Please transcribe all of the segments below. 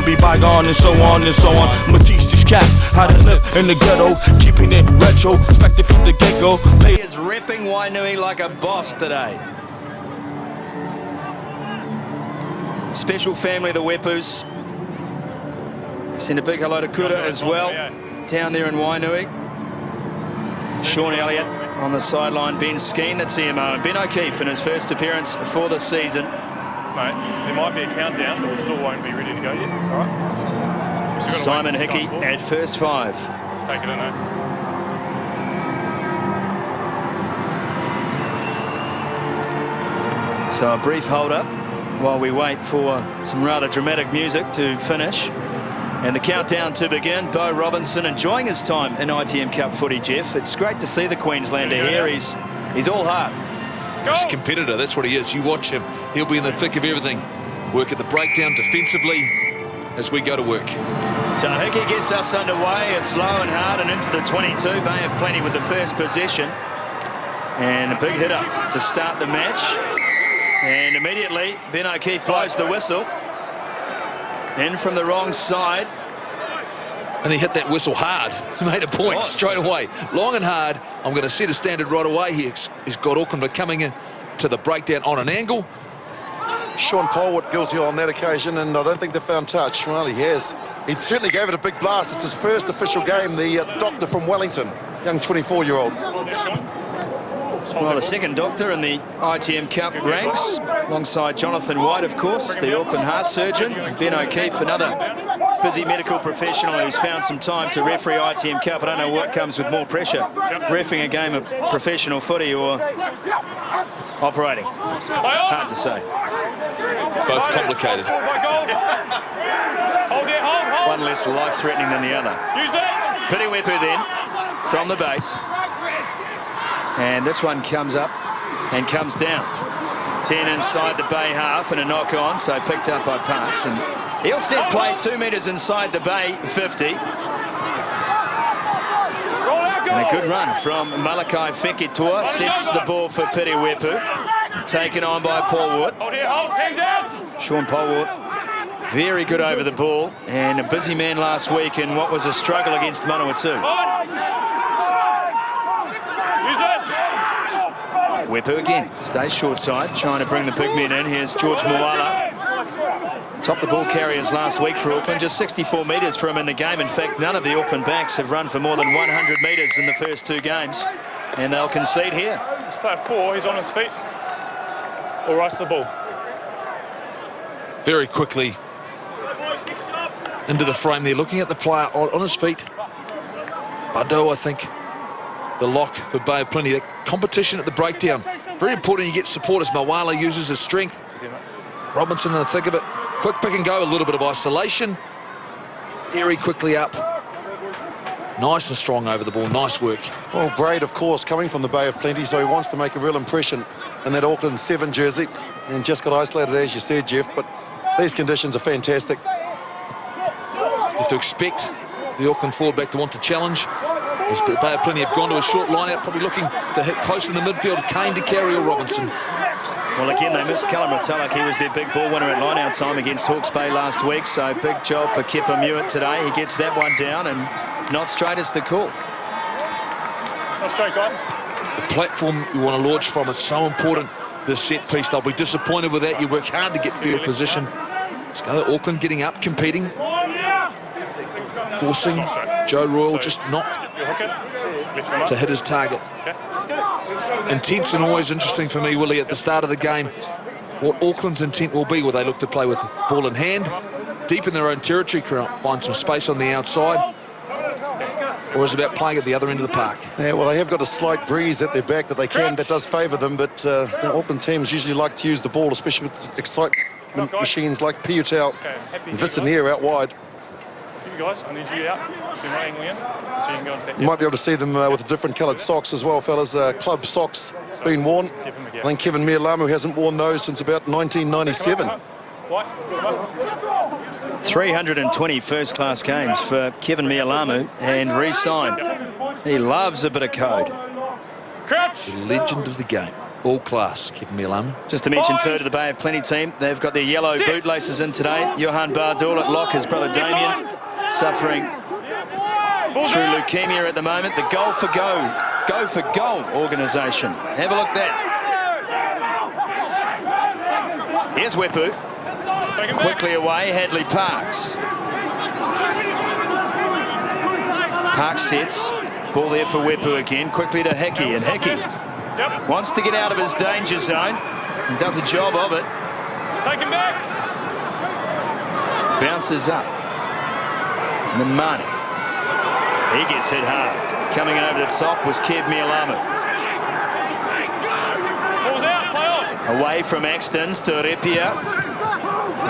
bygone be bygone, and so on and so on. I'ma teach these cats how to live in the ghetto, keeping it retro, expected from the get-go. He is repping Wainui like a boss today. Special family, the Wepus. Send a big hello to Kura as well, down there in Wainui. Sean Elliott on the sideline, Ben Skeen at CMO, and Ben O'Keefe in his first appearance for the season. Mate, there might be a countdown, but we still won't be ready to go yet. All right. Simon Hickey at first 5. Let's take it in, eh? So a brief hold up while we wait for some rather dramatic music to finish. And the countdown to begin. Bo Robinson enjoying his time in ITM Cup footy, Jeff. It's great to see the Queenslander here. He's all heart. He's a competitor, that's what he is. You watch him, he'll be in the thick of everything. Work at the breakdown defensively as we go to work. So Hickey gets us underway. It's low and hard and into the 22. Bay of Plenty with the first possession. And a big hit up to start the match. And immediately, Ben O'Keefe blows the whistle. In from the wrong side. And he hit that whistle hard. He made a point straight away. Long and hard. I'm going to set a standard right away. He's got Auckland coming in to the breakdown on an angle. Sean Polwood guilty on that occasion, and I don't think they found touch. Well, he has. He certainly gave it a big blast. It's his first official game. The doctor from Wellington, young 24-year-old. Well, the second doctor in the ITM Cup ranks, alongside Jonathan White, of course, the Auckland heart surgeon. Ben O'Keefe, another busy medical professional who's found some time to referee ITM Cup. I don't know what comes with more pressure, refereeing a game of professional footy or operating. Hard to say. Both complicated. One less life-threatening than the other. Piri Wepu then, from the base. And this one comes up and comes down. 10 inside the Bay half and a knock on, so picked up by Parks. And he'll set play 2 metres inside the Bay 50. And a good run from Malakai Fekitoa. Sets the ball for Piri Wepu. Taken on by Polwood. Sean Polwood, very good over the ball. And a busy man last week in what was a struggle against Manawatu. Wepu again, stays short side, trying to bring the big men in. Here's George Moala. Topped the ball carriers last week for Auckland, just 64 metres for him in the game. In fact, none of the Auckland backs have run for more than 100 metres in the first 2 games. And they'll concede here. He's player 4, he's on his feet. All right to the ball. Very quickly into the frame there, looking at the player on his feet. Bado, I think, the lock for Bay of Plenty. The competition at the breakdown, very important. You get support as Mawala uses his strength. Robinson in the thick of it. Quick pick and go, a little bit of isolation. Very quickly up. Nice and strong over the ball, nice work. Well, Braid, of course, coming from the Bay of Plenty, so he wants to make a real impression in that Auckland 7 jersey. And just got isolated, as you said, Jeff, but these conditions are fantastic. You have to expect the Auckland forward back to want to challenge. As Bay of Plenty have gone to a short line out, probably looking to hit close in the midfield. Kane to carry or Robinson. Well, again, they missed Callum Retallick. He was their big ball winner at line-out time against Hawke's Bay last week. So big job for Kepa Mewett today. He gets that one down, and not straight is the call. Not straight, guys. The platform you want to launch from is so important, this set piece. They'll be disappointed with that. You work hard to get field position. It's Auckland getting up, competing. Forcing Joe Royal just not to hit his target. Intense and always interesting for me, Willie, at the start of the game, what Auckland's intent will be. Will they look to play with ball in hand, deep in their own territory, find some space on the outside, or is it about playing at the other end of the park? Yeah, well, they have got a slight breeze at their back that does favour them, but the Auckland teams usually like to use the ball, especially with excitement machines like Piutau and Visanier out wide. You guys, I need you out. It's been raining again, so you can go and take. You might be able to see them with different coloured socks as well, fellas. Club socks being worn. I think Kevin Mialamu hasn't worn those since about 1997. 320 first-class games for Kevin Mialamu, and re-signed. He loves a bit of code. Crouch. The legend of the game. all class. Kevin Milam. Just to mention too, to the Bay of Plenty team, they've got their yellow bootlaces in today. Johan Bardul at lock, his brother Damien, suffering through leukemia at the moment. The Goal for Goal organisation. Have a look there. Here's Wepu. Quickly away, Hadley Parks. Parks sets. Ball there for Wepu again. Quickly to Hickey, and Hickey wants to get out of his danger zone and does a job of it. Take him back. Bounces up. Namani. He gets hit hard. Coming over the top was Kev Mialamu. Ball's out, play on. Away from Axtons to Repia.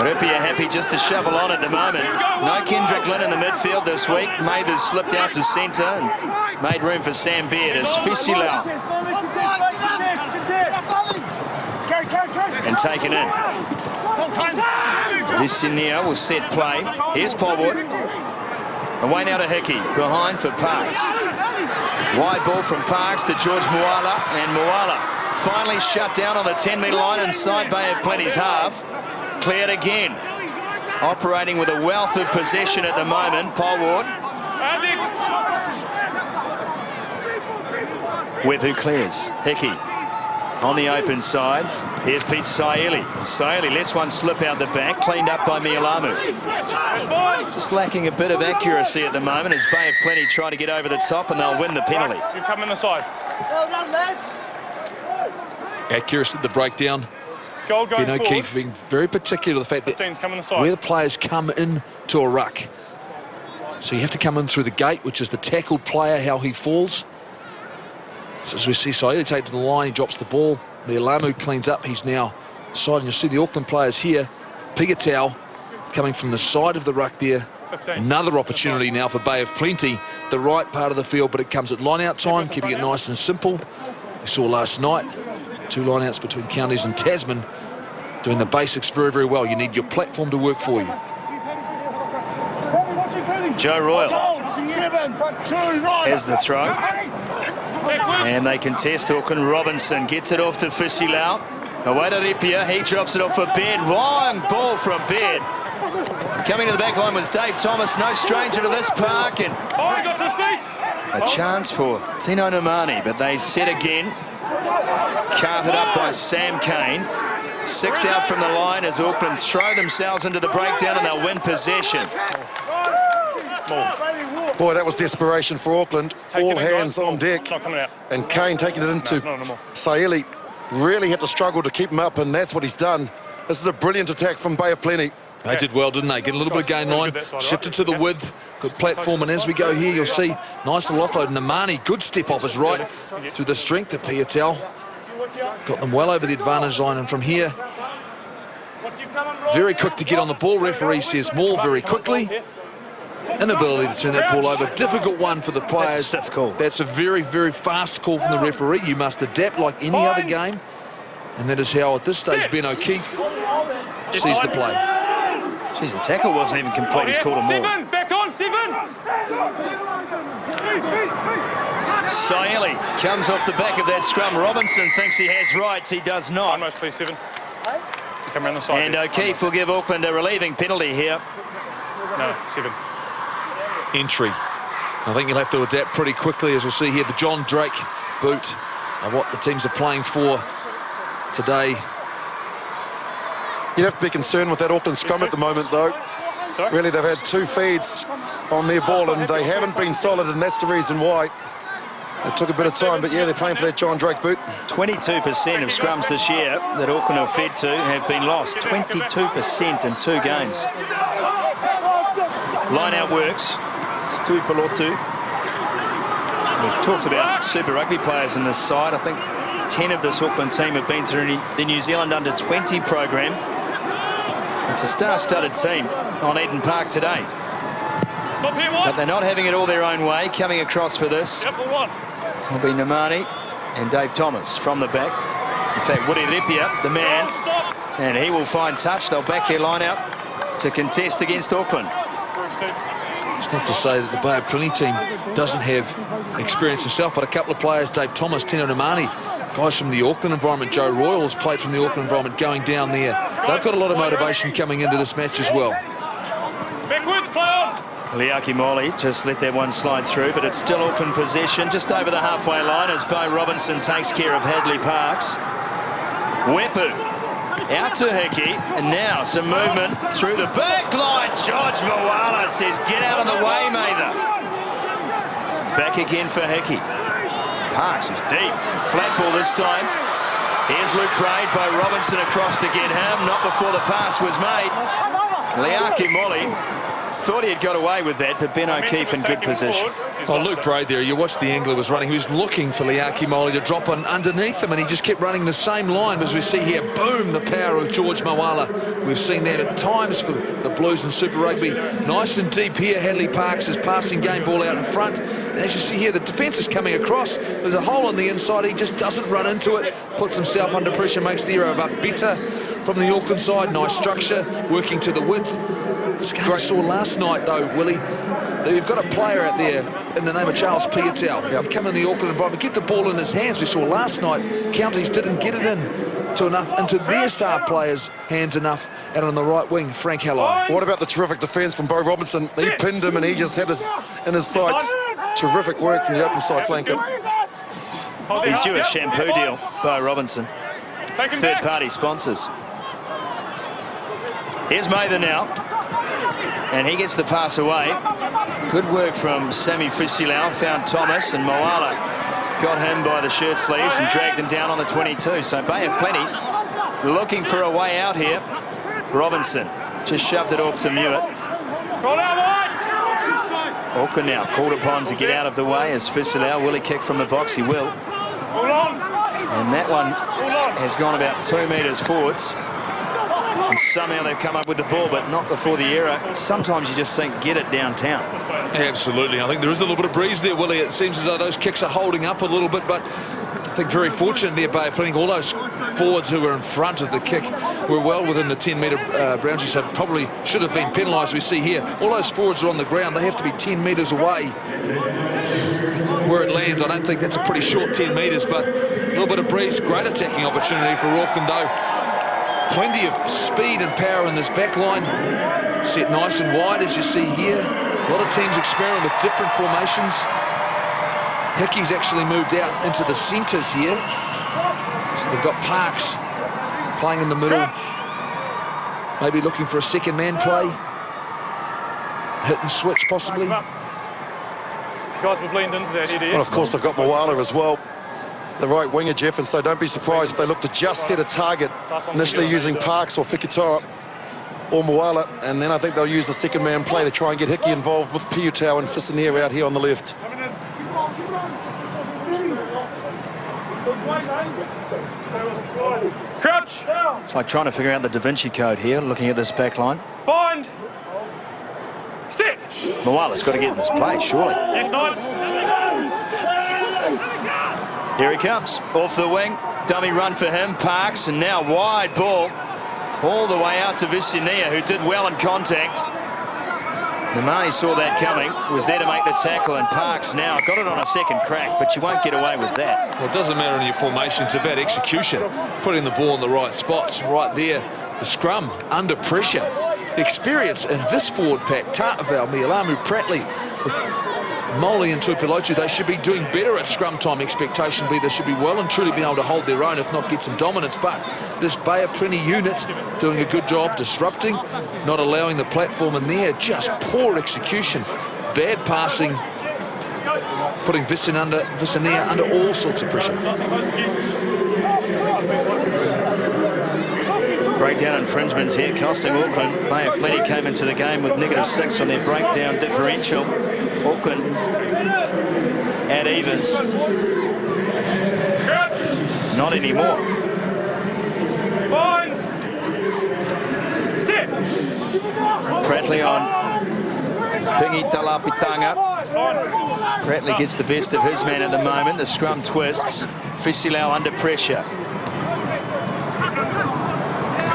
Repia happy just to shovel on at the moment. No Kendrick Lynn in the midfield this week. Mathers slipped out to centre and made room for Sam Beard as Fisilau. And taken in. This in here will set play. Here's Polwood. Away now to Hickey. Behind for Parks. Wide ball from Parks to George Moala. And Moala finally shut down on the 10-metre line inside Bay of Plenty's half. Cleared again. Operating with a wealth of possession at the moment. Polwood. Wepu clears. Hickey on the open side. Here's Pete Saeli. Saeli lets one slip out the back, cleaned up by Mialamu. Just lacking a bit of accuracy at the moment as Bay of Plenty try to get over the top, and they'll win the penalty. You come in the side. Accuracy at the breakdown. Goal going Ben forward. O'Keefe being very particular the fact that 15's coming the side. where the players come in to a ruck. So you have to come in through the gate, which is the tackled player, how he falls. So as we see Saeli take to the line, he drops the ball. Mialamu cleans up, he's now side, and you'll see the Auckland players here. Pigatau coming from the side of the ruck there. 15. Another opportunity now for Bay of Plenty, the right part of the field, but it comes at line-out time, keeping it nice and simple. We saw last night, 2 line-outs between counties and Tasman, doing the basics very, very well. You need your platform to work for you. Joe Royal has the throw. And they contest. Auckland. Robinson gets it off to Fisilau. Away to Repia. He drops it off for Baird. Long ball from Baird. Coming to the back line was Dave Thomas. No stranger to this park. And He got to his feet. a chance for Tino Namani. But they set again. Carted up by Sam Kane. 6 out from the line as Auckland throw themselves into the breakdown and they'll win possession. Boy, that was desperation for Auckland. All hands on deck. Not coming out. And Kane taking it into No more. Saeli. Really had to struggle to keep him up, and that's what he's done. This is a brilliant attack from Bay of Plenty. They did well, didn't they? Get a little bit of gain line, shifted to the width, good platform, and as we go here, you'll see nice little offload. Namani, good step off his right through the strength of Piatel. Got them well over the advantage line, and from here, very quick to get on the ball. Referee says more very quickly. Inability to turn that ball over. Difficult one for the players. That's a stiff call. That's a very, very fast call from the referee. You must adapt like any other game. And that is how, at this stage, Ben O'Keefe sees the play. Jeez, the tackle wasn't even complete. He's called a maul. 7, back on, 7. Saeli comes off the back of that scrum. Robinson thinks he has rights. He does not. Almost, please, 7. Come around the side. And O'Keefe will give Auckland a relieving penalty here. No, 7. Entry. I think you'll have to adapt pretty quickly, as we'll see here, the John Drake boot and what the teams are playing for today. You'd have to be concerned with that Auckland scrum at the moment, though. Sorry? Really, they've had 2 feeds on their ball, and they haven't been solid, and that's the reason why. It took a bit of time, but yeah, they're playing for that John Drake boot. 22% of scrums this year that Auckland have fed to have been lost. 22% in 2 games. Line out works. Stu Pelotu. We've talked about Super Rugby players in this side. I think 10 of this Auckland team have been through the New Zealand Under-20 program. It's a star-studded team on Eden Park today. Stop here, But Watts. they're not having it all their own way. Coming across for this Yep, we'll will be Namani and Dave Thomas from the back. In fact, Woody Repia, the man, Stop. and he will find touch. They'll back their line out to contest against Auckland. It's not to say that the Bay of Plenty team doesn't have experience himself, but a couple of players, Dave Thomas, Tino Namani, Guys from the Auckland environment, Joe Royals played from the Auckland environment going down there. They've got a lot of motivation coming into this match as well. Backwards, play on. Liaki Molly just let that one slide through, but it's still Auckland possession just over the halfway line as Bo Robinson takes care of Hadley Parks. Wepu out to Hickey, and now some movement through the back line. George Moala says, get out of the way, Mather. Back again for Hickey. Parks was deep. Flat ball this time. Here's Luke Braid. Bo Robinson across to get him. Not before the pass was made. Liaki Molly thought he had got away with that, but Ben O'Keefe in good position. Oh, Luke Braid there, you watched the angler was running. He was looking for Liaki Molly to drop on underneath him, and he just kept running the same line. As we see here, boom, the power of George Moala. We've seen that at times for the Blues and Super Rugby. Nice and deep here. Hadley Parks is passing game ball out in front. And as you see here, the defence is coming across. There's a hole on the inside. He just doesn't run into it. Puts himself under pressure, makes the error. But better from the Auckland side. Nice structure, working to the width. This game we saw last night, though, Willie. You've got a player out there in the name of Charles Piatel. Yep. Come in the Auckland environment, get the ball in his hands. We saw last night, counties didn't get it into their star players' hands enough. Out on the right wing, Frank Halley. What about the terrific defence from Bo Robinson? He pinned him and he just had his in his sights. Terrific work from the open side flanker. He's due a shampoo deal, Bo Robinson. Third-party sponsors. Here's Mather now. And he gets the pass away. Good work from Sammy Fisilau. Found Thomas, and Moala got him by the shirt sleeves and dragged him down on the 22. So Bay of Plenty looking for a way out here. Robinson just shoved it off to Mewett. Auckland now called upon to get out of the way as Fisilau. Will he kick from the box? He will. And that one has gone about 2 metres forwards. And somehow they've come up with the ball, but not before the error. Sometimes you just think, get it downtown. Absolutely. I think there is a little bit of breeze there, Willie. It seems as though those kicks are holding up a little bit, but I think very fortunate there, Bay, putting all those forwards who were in front of the kick were well within the 10-metre boundary, so probably should have been penalised. We see here, all those forwards are on the ground. They have to be 10 metres away where it lands. I don't think that's a pretty short 10 metres, but a little bit of breeze. Great attacking opportunity for Auckland, though. Plenty of speed and power in this back line. Set nice and wide, as you see here. A lot of teams experiment with different formations. Hickey's actually moved out into the centres here. So they've got Parks playing in the middle. Maybe looking for a second man play. Hit and switch, possibly. These guys have leaned into that idiot. And of course, they've got Moala as well, the right winger, Jeff, and so don't be surprised if they look to just set a target, initially using Parks or Fikitoa or Moala, and then I think they'll use the second man play to try and get Hickey involved with Piutau and Fisilau out here on the left. Crouch! It's like trying to figure out the Da Vinci Code here, looking at this back line. Bind! Sit! Moala's got to get in this play, surely. Yes, nine. Here he comes, off the wing. Dummy run for him, Parks, and now wide ball. All the way out to Vicinia, who did well in contact. Namani saw that coming, was there to make the tackle, and Parks now got it on a second crack, but you won't get away with that. Well, it doesn't matter in your formation, it's about execution. Putting the ball in the right spots, right there. The scrum, under pressure. Experience in this forward pack, Ta'avau, Mialamu, Pratley, Molly and Tupilotu, they should be doing better at scrum time. Expectation be they should be well and truly being able to hold their own, if not get some dominance. But this Bay of Plenty unit doing a good job disrupting, not allowing the platform in there. Just poor execution, bad passing, putting Vicinia under all sorts of pressure. Breakdown infringements here, costing Auckland. Bay of Plenty came into the game with -6 on their breakdown differential. Auckland at evens. Not anymore. Pratley on Pingi Talapitanga. Pratley gets the best of his man at the moment. The scrum twists. Fisilau under pressure.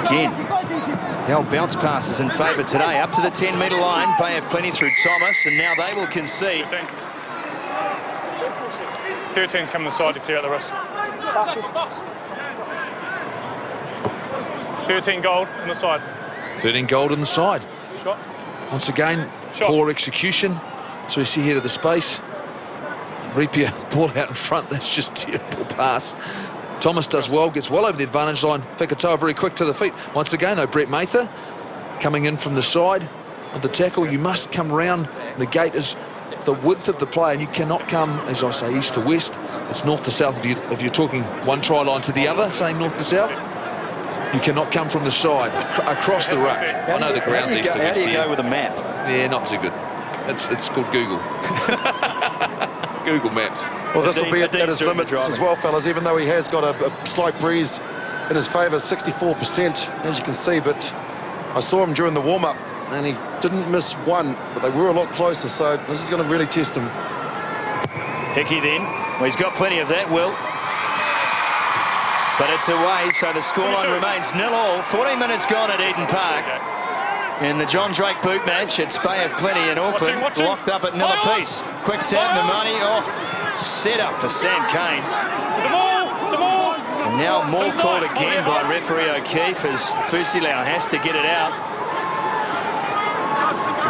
Again, the old bounce pass is in favour today. Up to the 10-metre line, Bay of Plenty through Thomas, and now they will concede. 13's coming the side to clear out the rest. 13 gold on the side. 13 gold on the side. Shot. Once again, Shot. poor execution. So we see here to the space. Ripia ball out in front. That's just terrible pass. Thomas does well, gets well over the advantage line. Fekitoa very quick to the feet. Once again, though, Brett Mather coming in from the side of the tackle. You must come round. The gate is the width of the play, and you cannot come, as I say, east to west. It's north to south if you're talking one try line to the other, saying north to south. You cannot come from the side, across the ruck. I know the ground's east to west. How do you here. go with a map? Yeah, not too good. It's called Google. Google Maps. Well, this will be at his doing the limits driving. as well, fellas, even though he has got a slight breeze in his favour, 64%, as you can see, but I saw him during the warm-up, and he didn't miss one, but they were a lot closer, so this is going to really test him. Hickey then. Well, he's got plenty of that, Will. But it's away, so the scoreline remains 0-0. 14 minutes gone at Eden Park. In the John Drake boot match, it's Bay of Plenty in Auckland, locked up at 0 apiece. Quick tap, the money, set up for Sam Kane. It's a ball! It's a ball! And now more called again by referee O'Keefe as Fusilau has to get it out.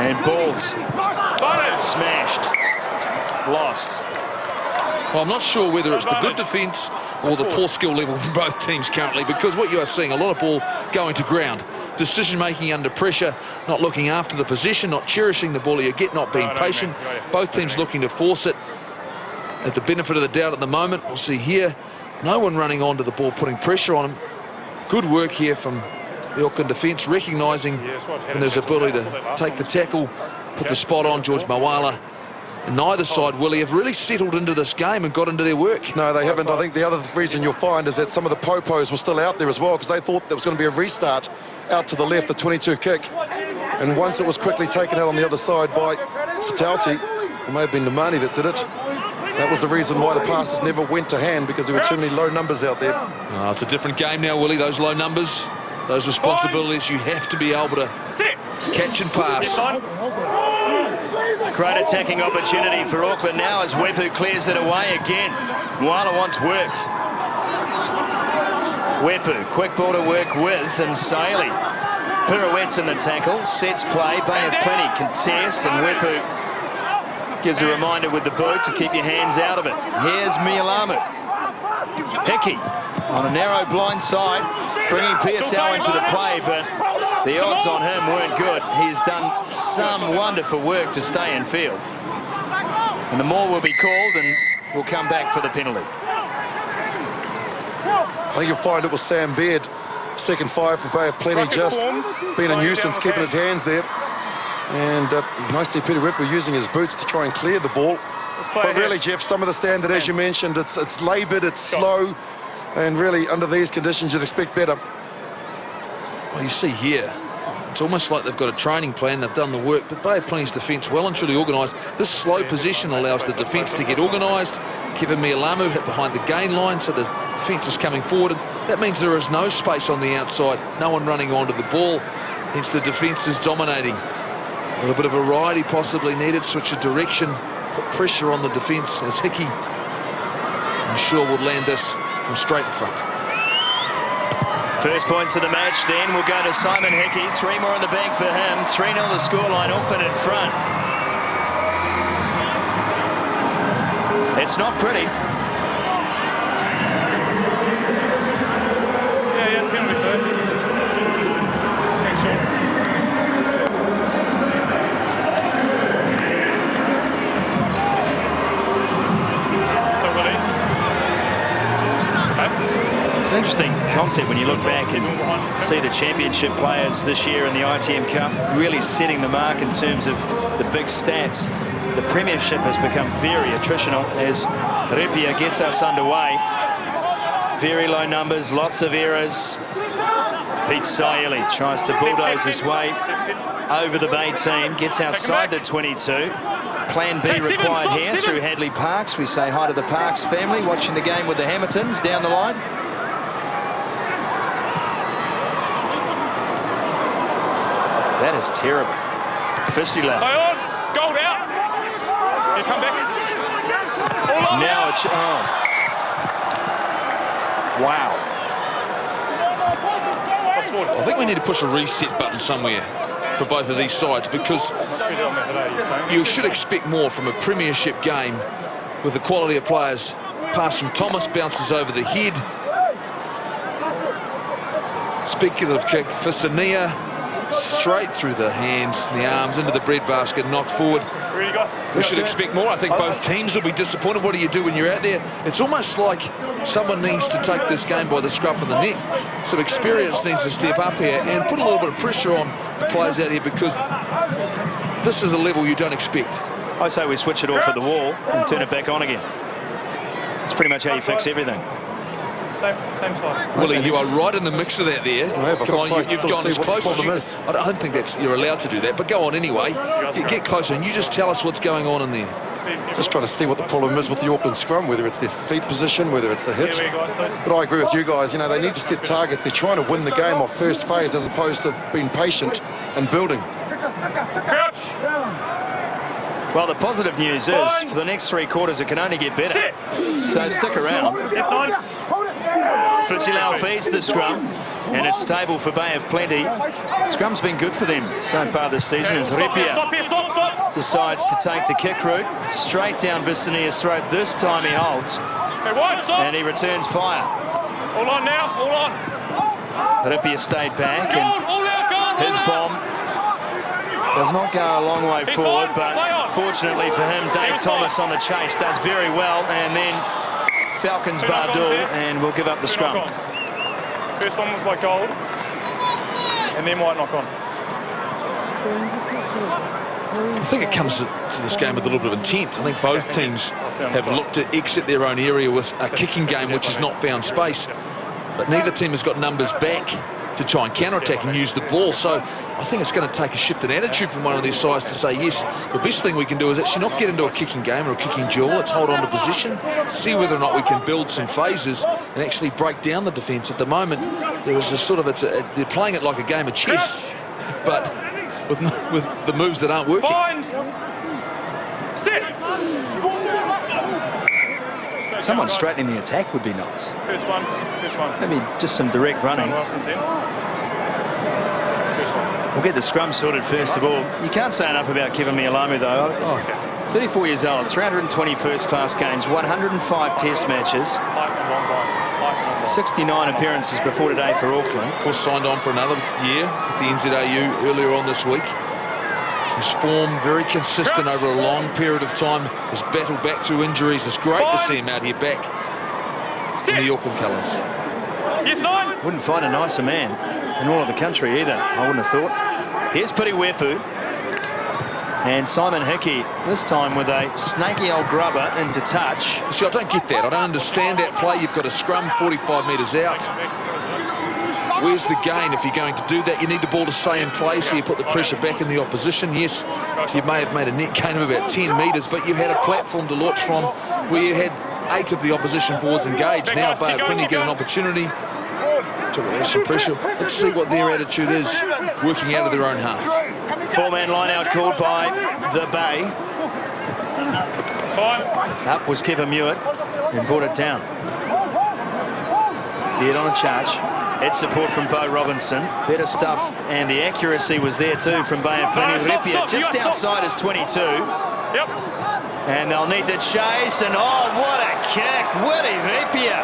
And balls smashed, lost. Well, I'm not sure whether it's the good defence or the poor skill level from both teams currently, because what you are seeing, a lot of ball going to ground. Decision-making under pressure, not looking after the possession, not cherishing the ball you get, not being patient. Both teams looking to force it at the benefit of the doubt at the moment. We'll see here, no one running onto the ball, putting pressure on him. Good work here from the Auckland defence, recognising when there's ability to take the tackle, put the spot on George Mawala. And neither side, Willie, have really settled into this game and got into their work. No, they haven't. I think the other reason you'll find is that some of the popos were still out there as well, because they thought there was going to be a restart out to the left, the 22 kick. And once it was quickly taken out on the other side by Satauti, it may have been Nemani that did it. That was the reason why the passes never went to hand, because there were too many low numbers out there. Oh, it's a different game now, Willie. Those low numbers, those responsibilities, you have to be able to catch and pass. Great attacking opportunity for Auckland now as Wepu clears it away again. Moala wants work. Wepu, quick ball to work with, and Saili pirouettes in the tackle, sets play, Bay of Plenty contest, and Wepu gives a reminder with the boot to keep your hands out of it. Here's Mialamu. Hickey on a narrow blind side, bringing Piatau into the play, but the odds on him weren't good. He's done some wonderful work to stay in field. And the maul will be called, and will come back for the penalty. I think you'll find it was Sam Baird, second five for Bay of Plenty, just being a nuisance, keeping his hands there. And nicely Peter Ripper using his boots to try and clear the ball. But really, Jeff, some of the standard, as you mentioned, it's laboured, it's slow, and really under these conditions you'd expect better. Well, you see here, it's almost like they've got a training plan, they've done the work, but Bay of Plenty's defence well and truly organised. This slow position allows the defence to get organised. Kevin Mialamu hit behind the gain line, so the defence is coming forward, and that means there is no space on the outside, no one running onto the ball, hence the defence is dominating. A little bit of variety possibly needed, switch of direction, put pressure on the defence as Hickey, I'm sure, will land this from straight in front. First points of the match then will go to Simon Hickey. 3 more in the bank for him. 3-0 the scoreline, Auckland in front. It's not pretty. It's an interesting concept when you look back and see the championship players this year in the ITM Cup really setting the mark in terms of the big stats. The premiership has become very attritional as Ripia gets us underway. Very low numbers, lots of errors. Pete Saili tries to bulldoze his way over the Bay team, gets outside the 22. Plan B required here through Hadley Parks. We say hi to the Parks family watching the game with the Hamiltons down the line. That is terrible. Fusilau. Play on. Gold out. Here, come back. All on Now it's Wow. I think we need to push a reset button somewhere for both of these sides, because you should expect more from a premiership game with the quality of players. Pass from Thomas, bounces over the head. Speculative kick for Sania, straight through the hands, the arms, into the breadbasket, knocked forward. We should expect more. I think both teams will be disappointed. What do you do when you're out there? It's almost like someone needs to take this game by the scruff of the neck. Some experience needs to step up here and put a little bit of pressure on the players out here, because this is a level you don't expect. I say we switch it off at the wall and turn it back on again. It's pretty much how you fix everything. Same side. Willie, you are right in the mix of that there. Come on, you've gone as close as you... I don't think you're allowed to do that, but go on anyway. Get closer and you just tell us what's going on in there. Just trying to see what the problem is with the Auckland scrum, whether it's their feet position, whether it's the hits. But I agree with you guys, you know, they need to set targets. They're trying to win the game off first phase as opposed to being patient and building. Crouch. Well, the positive news is, for the next 3 quarters, it can only get better. So stick around. Yes, 9. Fritzy Lau feeds the scrum, and it's stable for Bay of Plenty. Scrum's been good for them so far this season, as Repia decides to take the kick route straight down Vicinia's throat. This time he holds, and he returns fire. Hold on now, hold on. Repia stayed back, and his bomb does not go a long way forward, but fortunately for him, Dave Thomas on the chase does very well, and then Falcons Bardul, and we'll give up the scrum. First one was by Gold, and then white knock on. I think it comes to this game with a little bit of intent. I think both teams have looked to exit their own area with a kicking game which has not found space, but neither team has got numbers back to try and counter-attack and use the ball. So I think it's going to take a shift in attitude from one of these sides to say, yes, the best thing we can do is actually not get into a kicking game or a kicking duel. Let's hold on to position, see whether or not we can build some phases and actually break down the defence. At the moment, there is a sort of, they're playing it like a game of chess, but with the moves that aren't working. Bind. Sit. Someone straightening the attack would be nice. First one. Maybe just some direct running. First one. We'll get the scrum sorted first of all. You can't say enough about Kevin Mialamu though. 34 years old, 320 first-class games, 105 test matches, 69 appearances before today for Auckland. Of course, signed on for another year with the NZAU earlier on this week. His form very consistent over a long period of time. Has battled back through injuries. It's great to see him out here back in the Auckland colours. Yes, 9. Wouldn't find a nicer man in all of the country either, I wouldn't have thought. Here's Piriwepu. And Simon Hickey, this time with a snaky old grubber into touch. See, I don't get that. I don't understand that play. You've got a scrum 45 metres out. Where's the gain if you're going to do that? You need the ball to stay in place, so you put the pressure back in the opposition. Yes, you may have made a net gain of about 10 metres, but you've had a platform to launch from where you had 8 of the opposition forwards engaged. Now Bay of Plenty get an opportunity to release some pressure. Let's see what their attitude is working out of their own half. 4-man line out called by the Bay. Up was Kevin Mewett and brought it down. Beard on a charge. Head support from Bo Robinson. Better stuff, and the accuracy was there too from Bay of Plenty. Repia just outside his 22. Yep. And they'll need to chase, and oh, what a kick. Willie Repia.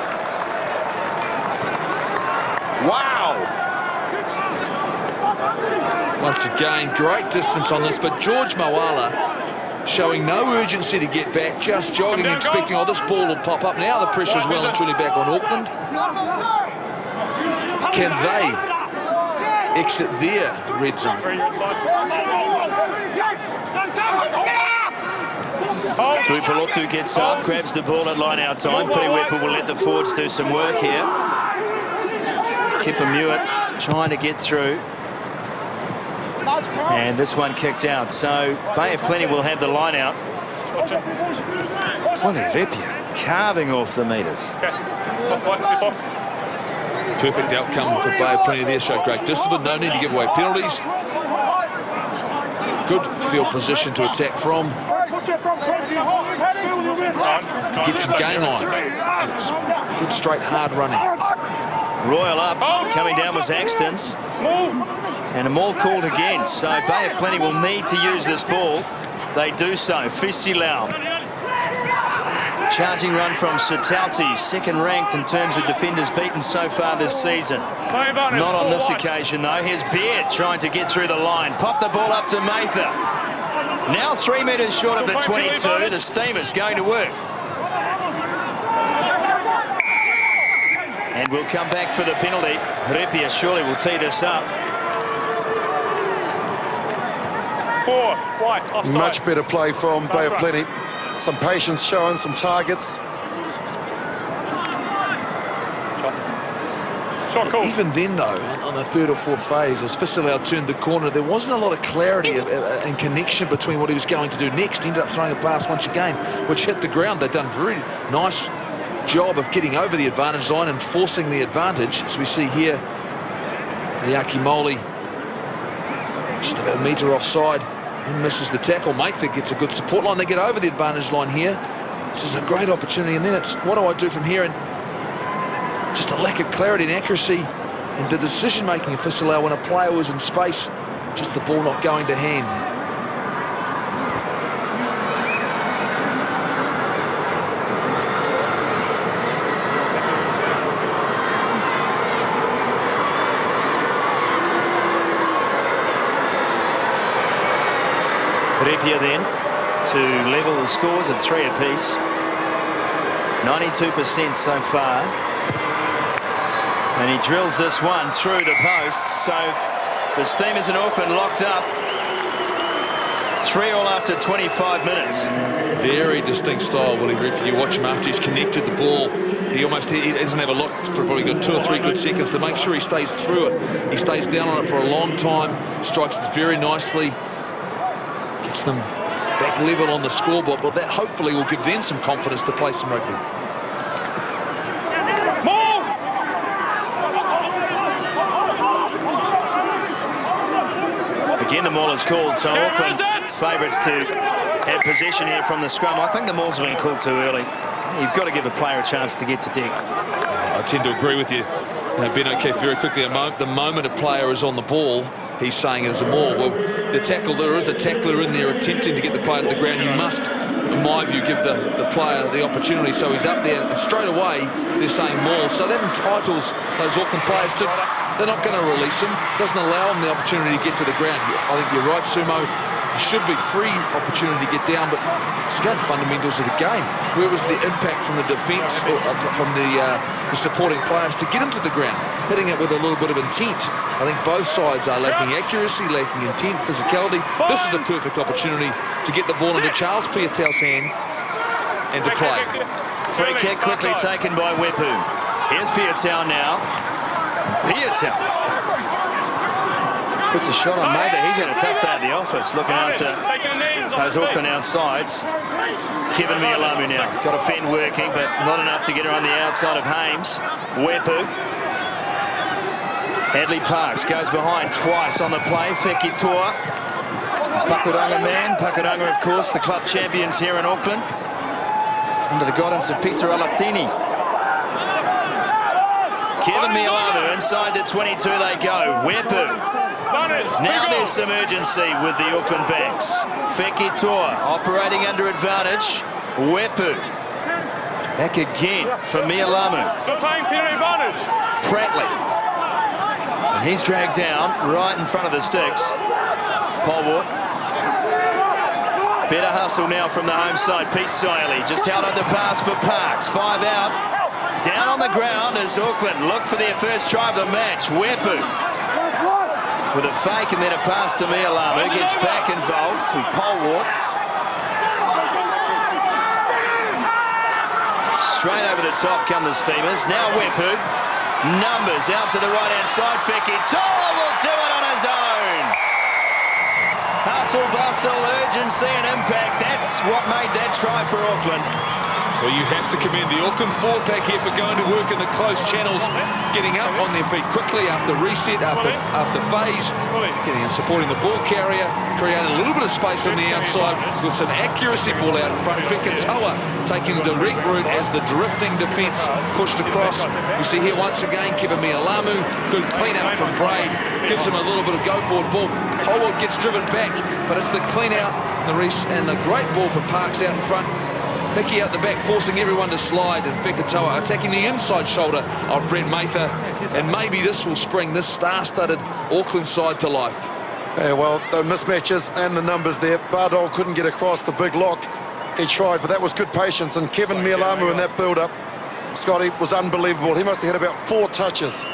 Wow. Once again, great distance on this, but George Moala showing no urgency to get back, just jogging, expecting, oh, this ball will pop up. Now the pressure is well and truly back on Auckland. Can they exit their red zone? Tuipulotu gets up, grabs the ball at line out time. Piriwepu will let the forwards do some work here. Kipper Mewett trying to get through. And this one kicked out. So Bay of Plenty will have the line out. Willie Repia carving off the metres. Perfect outcome for Bay of Plenty there. Showed great discipline. No need to give away penalties. Good field position to attack from. to get some game line. Good straight hard running. Royal up, coming down was Axton's. And a maul called again, so Bay of Plenty will need to use this ball. They do so. Fisilau. Charging run from Sitauti, second ranked in terms of defenders beaten so far this season. Not on this occasion though. Here's Beard trying to get through the line. Pop the ball up to Mather. Now 3 metres short of the 22. The Steamers going to work. And we'll come back for the penalty. Repia surely will tee this up. 4, white, offside. Much better play from Bay of Plenty. Some patience showing, some targets. Shot call. Even then, though, on the third or fourth phase, as Fisilau turned the corner, there wasn't a lot of clarity and connection between what he was going to do next. He ended up throwing a pass once again, which hit the ground. They've done a very nice job of getting over the advantage line and forcing the advantage, as we see here. The Akimoli just about a metre offside. He misses the tackle. Mather gets a good support line. They get over the advantage line here. This is a great opportunity. And then it's, what do I do from here? And just a lack of clarity and accuracy in the decision-making of Fisilau when a player was in space. Just the ball not going to hand. Repia then to level the scores at 3 apiece. 92% so far. And he drills this one through the posts. So the Steamers in Auckland locked up. 3-3 after 25 minutes. Very distinct style, Willie Repia. You watch him after he's connected the ball. He doesn't have a look for probably got 2 or 3 good seconds to make sure he stays through it. He stays down on it for a long time. Strikes it very nicely. Gets them back level on the scoreboard, but that hopefully will give them some confidence to play some rugby. Again, the maul is called, so Auckland favourites to have possession here from the scrum. I think the maul's been called too early. You've got to give a player a chance to get to deck. I tend to agree with you. Ben O'Keefe very quickly, the moment a player is on the ball, he's saying it's a maul. Well, the tackle, there is a tackler in there attempting to get the player to the ground. You must, in my view, give the player the opportunity. So he's up there, and straight away they're saying maul. So that entitles those Auckland players to, they're not going to release him. Doesn't allow them the opportunity to get to the ground. I think you're right, Sumo. It should be free opportunity to get down, but it's again fundamentals of the game. Where was the impact from the defence, from the supporting players to get him to the ground, hitting it with a little bit of intent? I think both sides are lacking accuracy, lacking intent, physicality. This is a perfect opportunity to get the ball into Charles Piatau's hand and to play. Free kick quickly taken by Wepu. Here's Piatau now. Piatau puts a shot on Mather. He's had a tough day at the office looking after those Auckland outsides. Kevin Mialamu now. Got a fend working, but not enough to get her on the outside of Hames. Wepu. Hadley Parks goes behind twice on the play. Fekitoa. Pakuranga man. Pakuranga, of course, the club champions here in Auckland. Under the guidance of Peter Alatini. Kevin Mialamu inside the 22 they go. Wepu. Now there's some urgency with the Auckland backs. Fekitoa operating under advantage. Wepu. Back again for Mialamu. Still playing penalty advantage. Pratley. And he's dragged down right in front of the sticks. Polwart. Better hustle now from the home side. Pete Siley just held up the pass for Parks. 5 out. Down on the ground as Auckland look for their first try of the match. Wepu with a fake and then a pass to Mialamu. Gets back involved to Polwart. Straight over the top come the Steamers. Now Wepu. Numbers out to the right-hand side. Fekitoa will do it on his own. Hustle, bustle, urgency and impact. That's what made that try for Auckland. Well, you have to commend the Auckland forward pack here for going to work in the close channels, getting up on their feet quickly after reset, after phase, getting and supporting the ball carrier, creating a little bit of space on the outside with some accuracy ball out in front. Fekitoa taking the direct route as the drifting defence pushed across. We see here once again Kevin Mialamu, good clean out from Braid, gives him a little bit of go forward ball. Holwell gets driven back, but it's the clean out and the great ball for Parks out in front. Hickey out the back, forcing everyone to slide, and Fekitoa attacking the inside shoulder of Brett Mather. And maybe this will spring this star-studded Auckland side to life. Yeah, well, the mismatches and the numbers there. Bardol couldn't get across the big lock. He tried, but that was good patience. And Kevin Mialamu in that build-up, Scotty, was unbelievable. He must have had about 4 touches.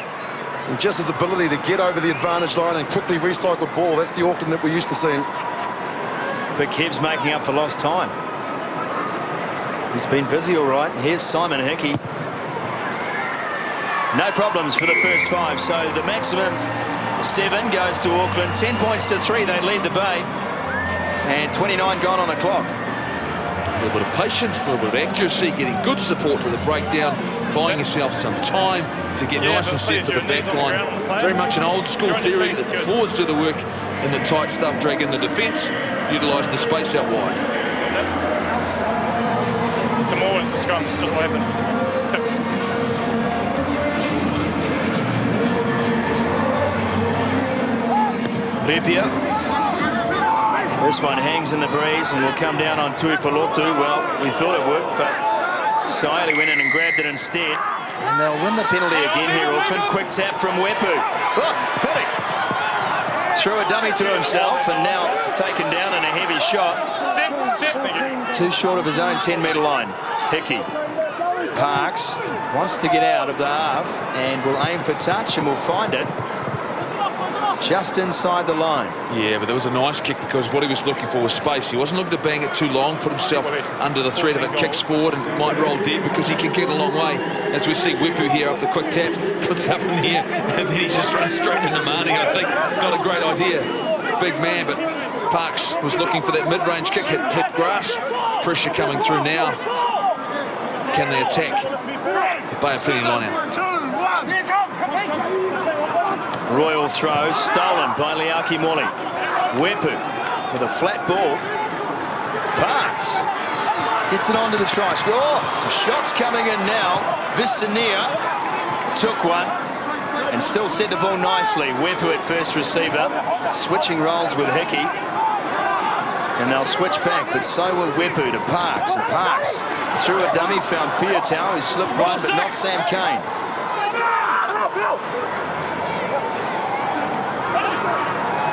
And just his ability to get over the advantage line and quickly recycled ball, that's the Auckland that we're used to seeing. But Kev's making up for lost time. He's been busy all right. Here's Simon Hickey. No problems for the first 5. So the maximum 7 goes to Auckland. 10 points to 3. They lead the Bay. And 29 gone on the clock. A little bit of patience, a little bit of accuracy, getting good support to the breakdown, buying yourself some time to get nice and set for the back line. Very much an old school theory that the forwards do the work in the tight stuff, drag in the defence, utilise the space out wide. Some more, it's the scrums, just what happened. Lupia. This one hangs in the breeze and will come down on Tuipulotu. Well, we thought it would, but Saili went in and grabbed it instead. And they'll win the penalty again here, Auckland. Quick tap from Wepu. Oh, Billy. Threw a dummy to himself and now taken down in a heavy shot. Too short of his own 10-metre line. Hickey. Parks wants to get out of the half and will aim for touch and will find it just inside the line. Yeah, but there was a nice kick because what he was looking for was space. He wasn't looking to bang it too long, put himself under the threat of it, kicks forward and might roll dead because he can kick it a long way. As we see Wepu here off the quick tap, puts it up in the air and then he just runs straight into Marnie. I think not a great idea. Big man, but Parks was looking for that mid-range kick, hit grass. Pressure coming through now. Can they attack? The Bay of Plenty line out. Royal throw, stolen by Leaki Moli. Wepu with a flat ball. Parks gets it onto the try score. Oh, some shots coming in now. Visania took one and still set the ball nicely. Wepu at first receiver, switching roles with Hickey. And they'll switch back, but so will Wepu to Parks. And Parks threw a dummy, found Piutau, who slipped one, but not Sam Cane.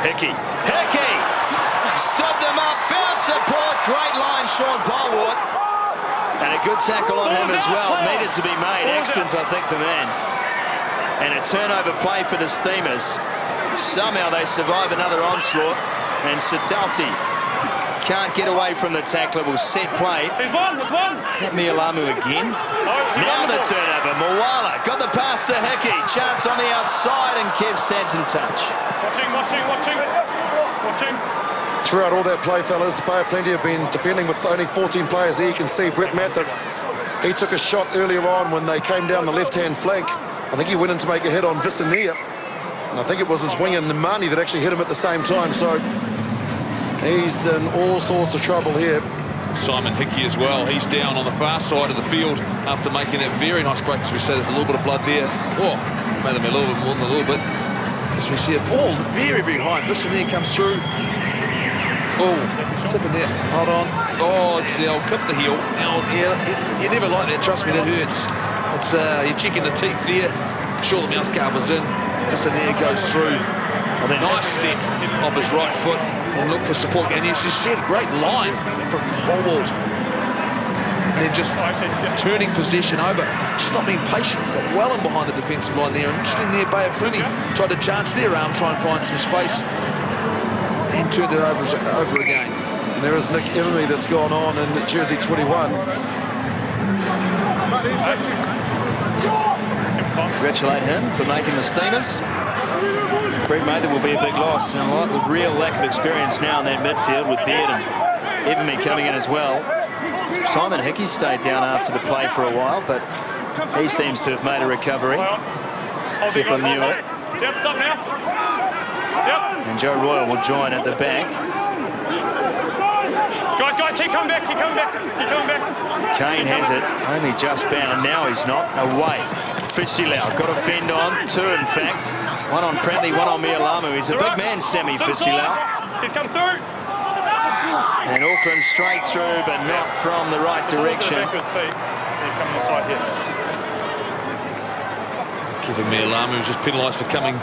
Hickey. Hickey! Stood them up, found support. Great line, Sean Polwart. And a good tackle on him as well. Needed to be made. Exton's, I think, the man. And a turnover play for the Steamers. Somehow they survive another onslaught. And Sitalti can't get away from the tackler. Will set play. There's one. That Mialamu again. Now the turnover. Moala got the pass to Hickey. Chance on the outside and Kev stands in touch. Watching. Throughout all that play, fellas, Bay of Plenty have been defending with only 14 players here. You can see Brett Mather. He took a shot earlier on when they came down the left-hand flank. I think he went in to make a hit on Visania. And I think it was his winger Nemani that actually hit him at the same time. So he's in all sorts of trouble here. Simon Hickey as well. He's down on the far side of the field after making that very nice break. As we said, there's a little bit of blood there. Oh, made them a little bit more than a little bit. As we see a ball very, very high. Visania comes through. Oh, tip in there. Hold on. Oh, Zell clipped the heel. Now, yeah, you never like that. Trust me, that hurts. It's you're checking the teeth there. Sure, the mouth guard was in. Visania goes through. Oh, nice step off his right foot and look for support. And as you said, great line from Holwald. And then just turning possession over. Just not being patient, but well in behind the defensive line there. Interesting there, Bay of Plenty tried to chance their arm, try and find some space. And turned it over again. And there is Nick Emery that's gone on in jersey 21. Congratulate him for making the Steamers. Brett Mather will be a big loss, and a real lack of experience now in that midfield with Beard and Evermy coming in as well. Simon Hickey stayed down after the play for a while, but he seems to have made a recovery. Keep on Muir. Yep, it's up now. Yep. And Joe Royal will join at the back. Guys, keep coming back, keep coming back, keep coming back. Kane has it, only just bound. Now he's not. Away. Fisilau got a fend on, two in fact. One on Prantley, one on Mialamu. He's a big man, Sammy Fisilau. He's come through. And Auckland straight through, but not from the right direction. He's coming inside here. Kevin Mialamu just penalised for coming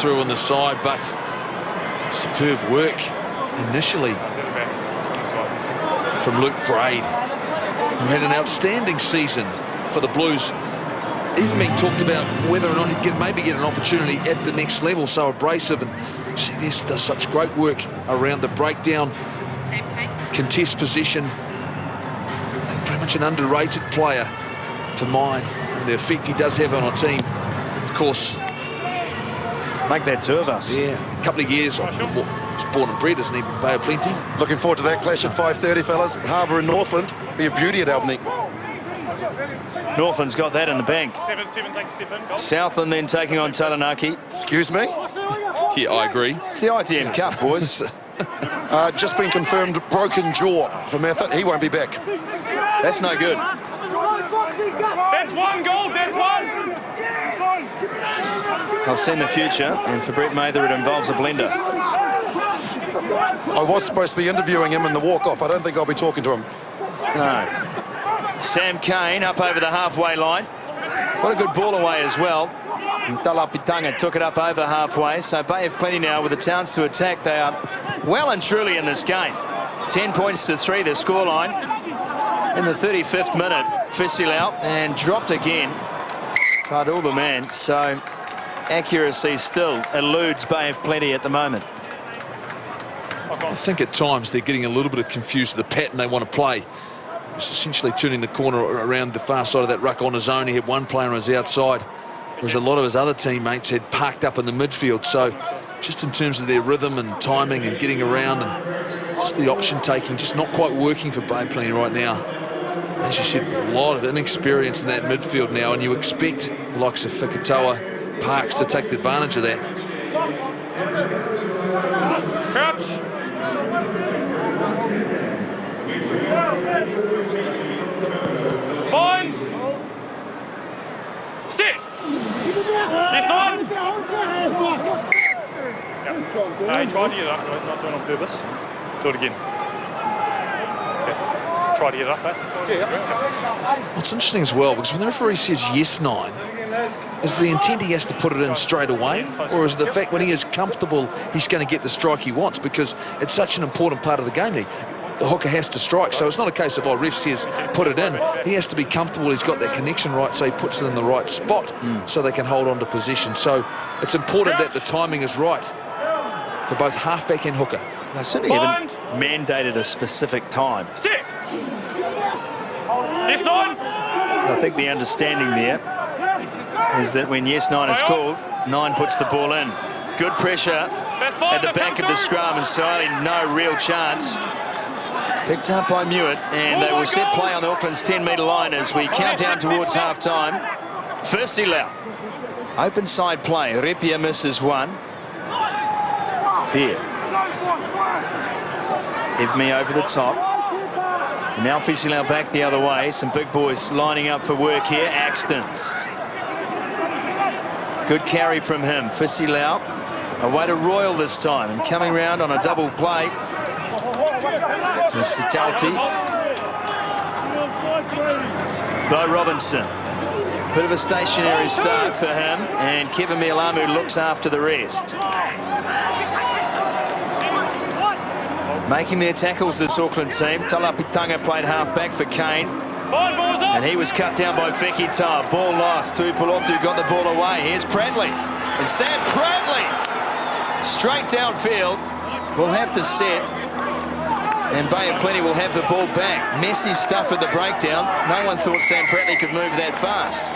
through on the side, but superb work initially from Luke Braid, who had an outstanding season for the Blues. Even being talked about whether or not he'd maybe get an opportunity at the next level. So abrasive, and this does such great work around the breakdown, contest position, and pretty much an underrated player for mine, and the effect he does have on our team. Of course, make that two of us. Yeah, a couple of years. He's born and bred, isn't he, Bay of Plenty? Looking forward to that clash at 5:30, fellas. Harbour and Northland. Be a beauty at Albany. Northland's got that in the bank. 7-7, take a step in. Southland then taking on Taranaki. Excuse me? Yeah, I agree. It's the ITM Cup, boys. Just been confirmed broken jaw for Method. He won't be back. That's no good. That's one goal, that's one. I've seen the future, and for Brett Mather it involves a blender. I was supposed to be interviewing him in the walk-off. I don't think I'll be talking to him. No. Sam Kane up over the halfway line. What a good ball away as well. And Talapitanga took it up over halfway. So Bay of Plenty now with a chance to attack. They are well and truly in this game. 10 points to 3, the scoreline. In the 35th minute, Fisilau, and dropped again. Pardul the man. So accuracy still eludes Bay of Plenty at the moment. I think at times they're getting a little bit confused with the pattern they want to play. It's essentially turning the corner around the far side of that ruck on his own. He had one player on his outside, whereas a lot of his other teammates had parked up in the midfield. So just in terms of their rhythm and timing and getting around and just the option taking, just not quite working for Bay Plenty right now. As you said, a lot of inexperience in that midfield now, and you expect the likes of Fikitoa, Parks to take advantage of that. Crouch. Bind. Sit. Yes, on. Yep. No, he tried to get it up. No, it's not doing it on purpose. Do it again. Okay. Try to get it up, eh? Well, it's interesting as well, because when the referee says yes 9, is the intent he has to put it in straight away, or is the fact when he is comfortable he's going to get the strike he wants, because it's such an important part of the game. The hooker has to strike, so it's not a case of, ref says put it in. He has to be comfortable he's got that connection right, so he puts it in the right spot so they can hold on to position. So it's important that the timing is right for both halfback and hooker. They certainly haven't mandated a specific time. Sit. Yes, 9. I think the understanding there is that when yes 9 is called, 9 puts the ball in. Good pressure at the back of the scrum, and Siley no real chance. Picked up by Mewett, and they will set play on the Auckland's 10-metre line as we count down towards half-time. Fisilau. Open side play. Repia misses one. Here. Ivme over the top. And now Fisilau back the other way. Some big boys lining up for work here. Axtons. Good carry from him. Fisilau away to Royal this time, and coming round on a double play. Mr. Talty. Bo Robinson. Bit of a stationary start for him, and Kevin Mialamu looks after the rest. Making their tackles, this Auckland team. Talapitanga played half-back for Kane. And he was cut down by Fikitoa. Ball lost. Tuipulotu got the ball away. Here's Prantley. And Sam Prantley, straight downfield, will have to set. And Bay of Plenty will have the ball back. Messy stuff at the breakdown. No one thought Sam Prantley could move that fast.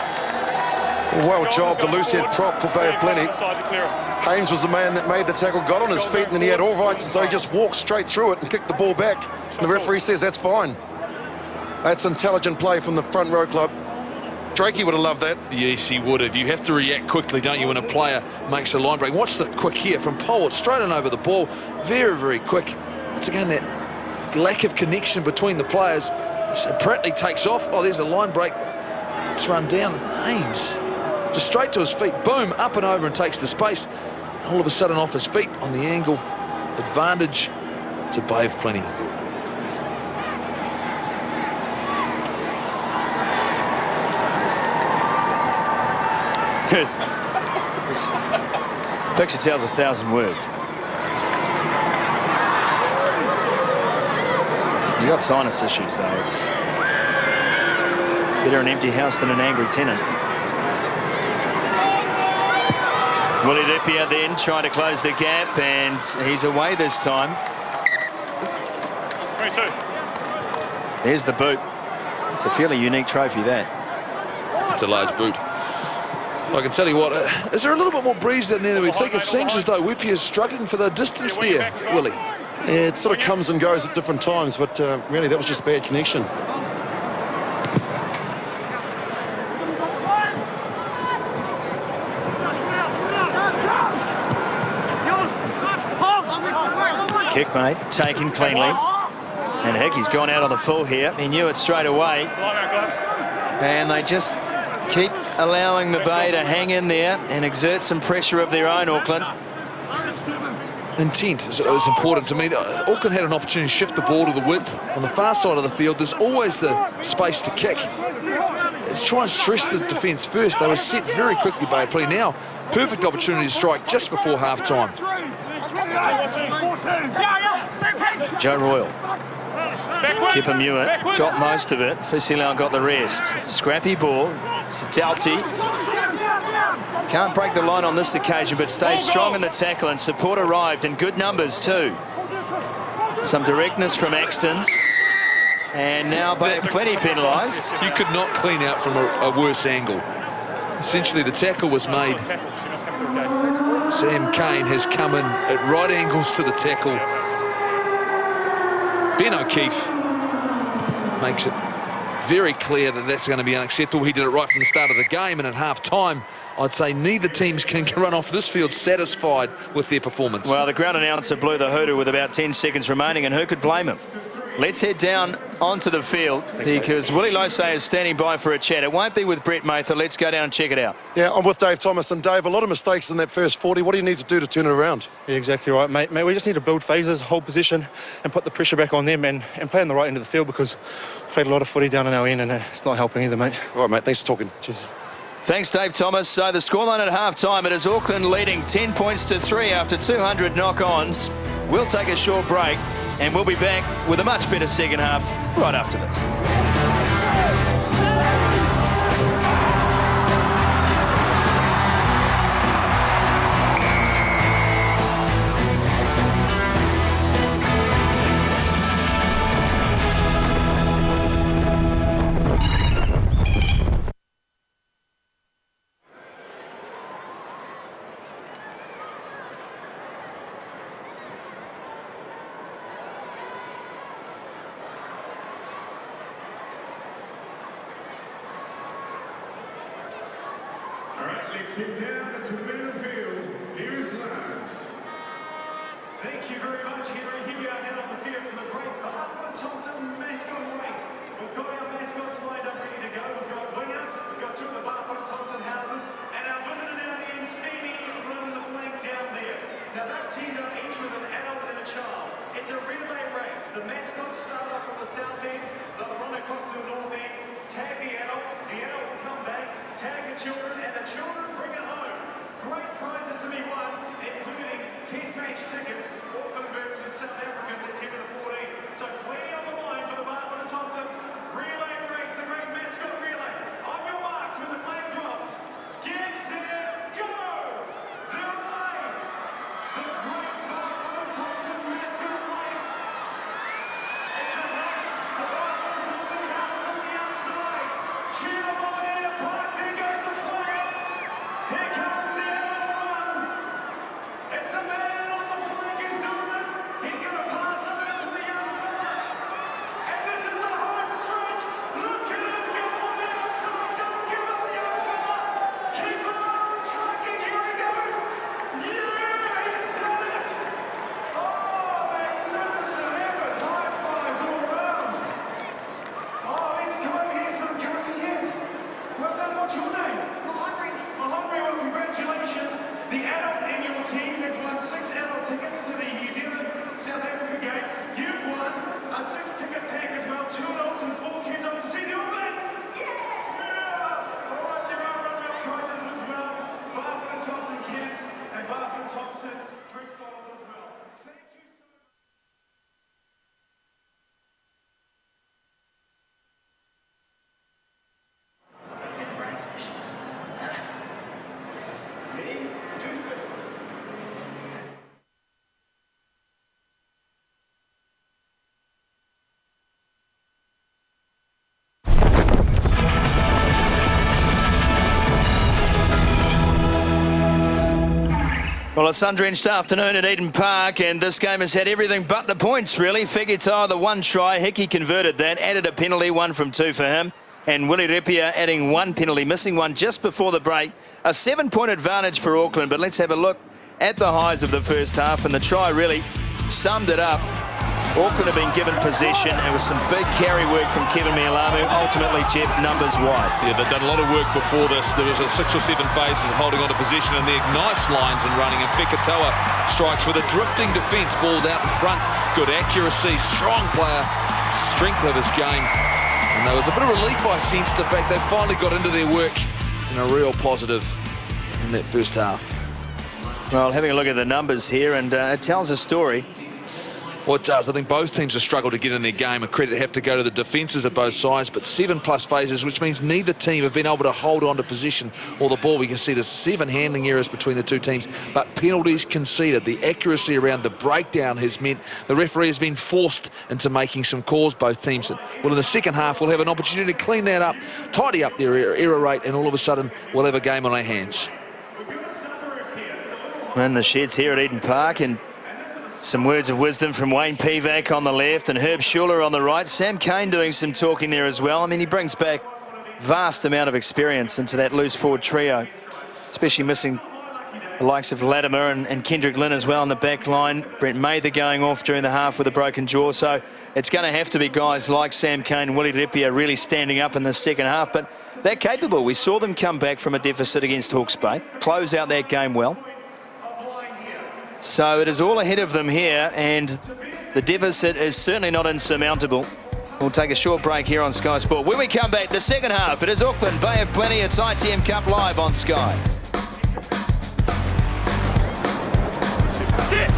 Well job, the loose head prop for Bay of Plenty. Hames was the man that made the tackle, got on his feet, and then he had all rights, and so he just walked straight through it and kicked the ball back. And the referee says that's fine. That's intelligent play from the front row club. Drakey would have loved that. Yes, he would have. You have to react quickly, don't you, when a player makes a line break. Watch the quick here from Polwart, straight on over the ball. Very, very quick. It's again that lack of connection between the players. So Pratley takes off. Oh, there's a line break. It's run down. Ames just straight to his feet. Boom, up and over and takes the space. All of a sudden off his feet on the angle. Advantage to Bay of Plenty. Picture tells 1,000 words. You got sinus issues though. It's better an empty house than an angry tenant. Willie Lipia then trying to close the gap, and he's away this time. 3-2. There's the boot. It's a fairly unique trophy, that. It's a large boot. I can tell you what, is there a little bit more breeze than we think? It seems as though Whippy is struggling for the distance there, Willie. Yeah, it sort of comes and goes at different times, but really that was just bad connection. Kick, mate, taken cleanly. And Hickey's gone out on the full here. He knew it straight away. And they just keep allowing the Bay to hang in there and exert some pressure of their own, Auckland. Intent is important to me. Auckland had an opportunity to shift the ball to the width. On the far side of the field, there's always the space to kick. Let's try and stress the defence first. They were set very quickly by play. Now, perfect opportunity to strike just before half-time. Joe Royal. Kipper Muir got most of it. Fisilau got the rest. Scrappy ball. Sitalti can't break the line on this occasion, but stays strong in the tackle, and support arrived in good numbers too. Some directness from Axtons, and now Bay of Plenty penalised. You could not clean out from a worse angle. Essentially, the tackle was made. Sam Kane has come in at right angles to the tackle. Ben O'Keefe makes it very clear that that's going to be unacceptable. He did it right from the start of the game, and at half-time, I'd say neither teams can run off this field satisfied with their performance. Well, the ground announcer blew the hoodoo with about 10 seconds remaining, and who could blame him? Let's head down onto the field because Willie Losay is standing by for a chat. It won't be with Brett Mather. Let's go down and check it out. Yeah, I'm with Dave Thomas. And Dave, a lot of mistakes in that first 40. What do you need to do to turn it around? Yeah, exactly right, mate. We just need to build phases, hold position, and put the pressure back on them and play on the right end of the field, because we've played a lot of footy down in our end and it's not helping either, mate. All right, mate. Thanks for talking. Cheers. Thanks, Dave Thomas. So the scoreline at half-time, it is Auckland leading 10 points to 3 after 200 knock-ons. We'll take a short break, and we'll be back with a much better second half right after this. Let's head down to the middle field. Here's Lance. Thank you very much, Henry. Here we are down on the field for the great Barfoot Thompson mascot race. We've got our mascots lined up ready to go. We've got Winger, we've got two of the Barfoot Thompson houses, and our visitor down the end, Stevie, running the flank down there. Now that team are each with an adult and a child. It's a relay race. The mascots start off from the south end, they'll run across to the north end, tag the adult will come back, tag the children, and the children bring it home. Great prizes to be won, including test match tickets, Auckland versus South Africa, September the 14th. So plenty on the line for the Barfoot and Thompson relay race, the great mascot relay. On your marks when the flag drops. Get set, go! The relay, the great Barfoot and Thompson mascot race. It's a race, the Barfoot and Thompson house on the outside. Cheer them on in the park, there goes the flag. Here comes the L1. It's the man on the flank who's doing it. He's going to pass it out to the young fella. Well, a sun-drenched afternoon at Eden Park, and this game has had everything but the points, really. Fekitoa, the one try. Hickey converted that, added a penalty, 1 from 2 for him. And Willie Repia adding 1 penalty, missing one just before the break. A 7-point advantage for Auckland, but let's have a look at the highs of the first half, and the try really summed it up. Auckland have been given possession. It was some big carry work from Kevin Mialamu. Ultimately, Jeff, numbers wide. Yeah, they've done a lot of work before this. There was a 6 or 7 phases of holding on to position, and the nice lines and running. And Fekitoa strikes with a drifting defence, balled out in front. Good accuracy, strong player, strength of his game. And there was a bit of relief, I sensed, the fact they finally got into their work, and a real positive in that first half. Well, having a look at the numbers here, and it tells a story. Well, it does. I think both teams have struggled to get in their game, and credit have to go to the defences of both sides, but 7+ phases, which means neither team have been able to hold on to position or the ball. We can see there's 7 handling errors between the two teams, but penalties conceded. The accuracy around the breakdown has meant the referee has been forced into making some calls, both teams. Well, in the second half, we'll have an opportunity to clean that up, tidy up their error rate, and all of a sudden, we'll have a game on our hands. And the sheds here at Eden Park, and some words of wisdom from Wayne Pivac on the left and Herb Schuler on the right. Sam Cane doing some talking there as well. I mean, he brings back vast amount of experience into that loose forward trio, especially missing the likes of Latimer and Kendrick Lynn as well on the back line. Brent Mather going off during the half with a broken jaw. So it's going to have to be guys like Sam Cane and Willie Repia really standing up in the second half. But they're capable. We saw them come back from a deficit against Hawke's Bay, close out that game well. So it is all ahead of them here, and the deficit is certainly not insurmountable. We'll take a short break here on Sky Sport. When we come back, the second half, it is Auckland, Bay of Plenty. It's ITM Cup live on Sky. That's it!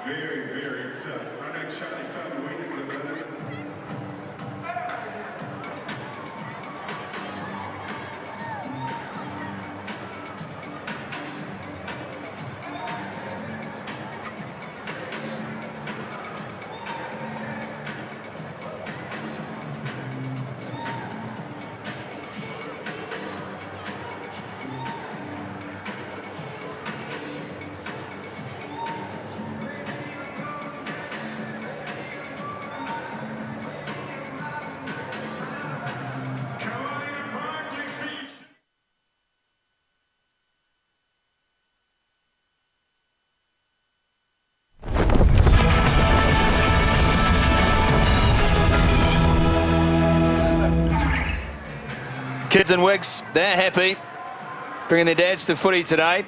Very, very tough. I know Charlie found a way to get it better. Kids in wigs, they're happy, bringing their dads to footy today.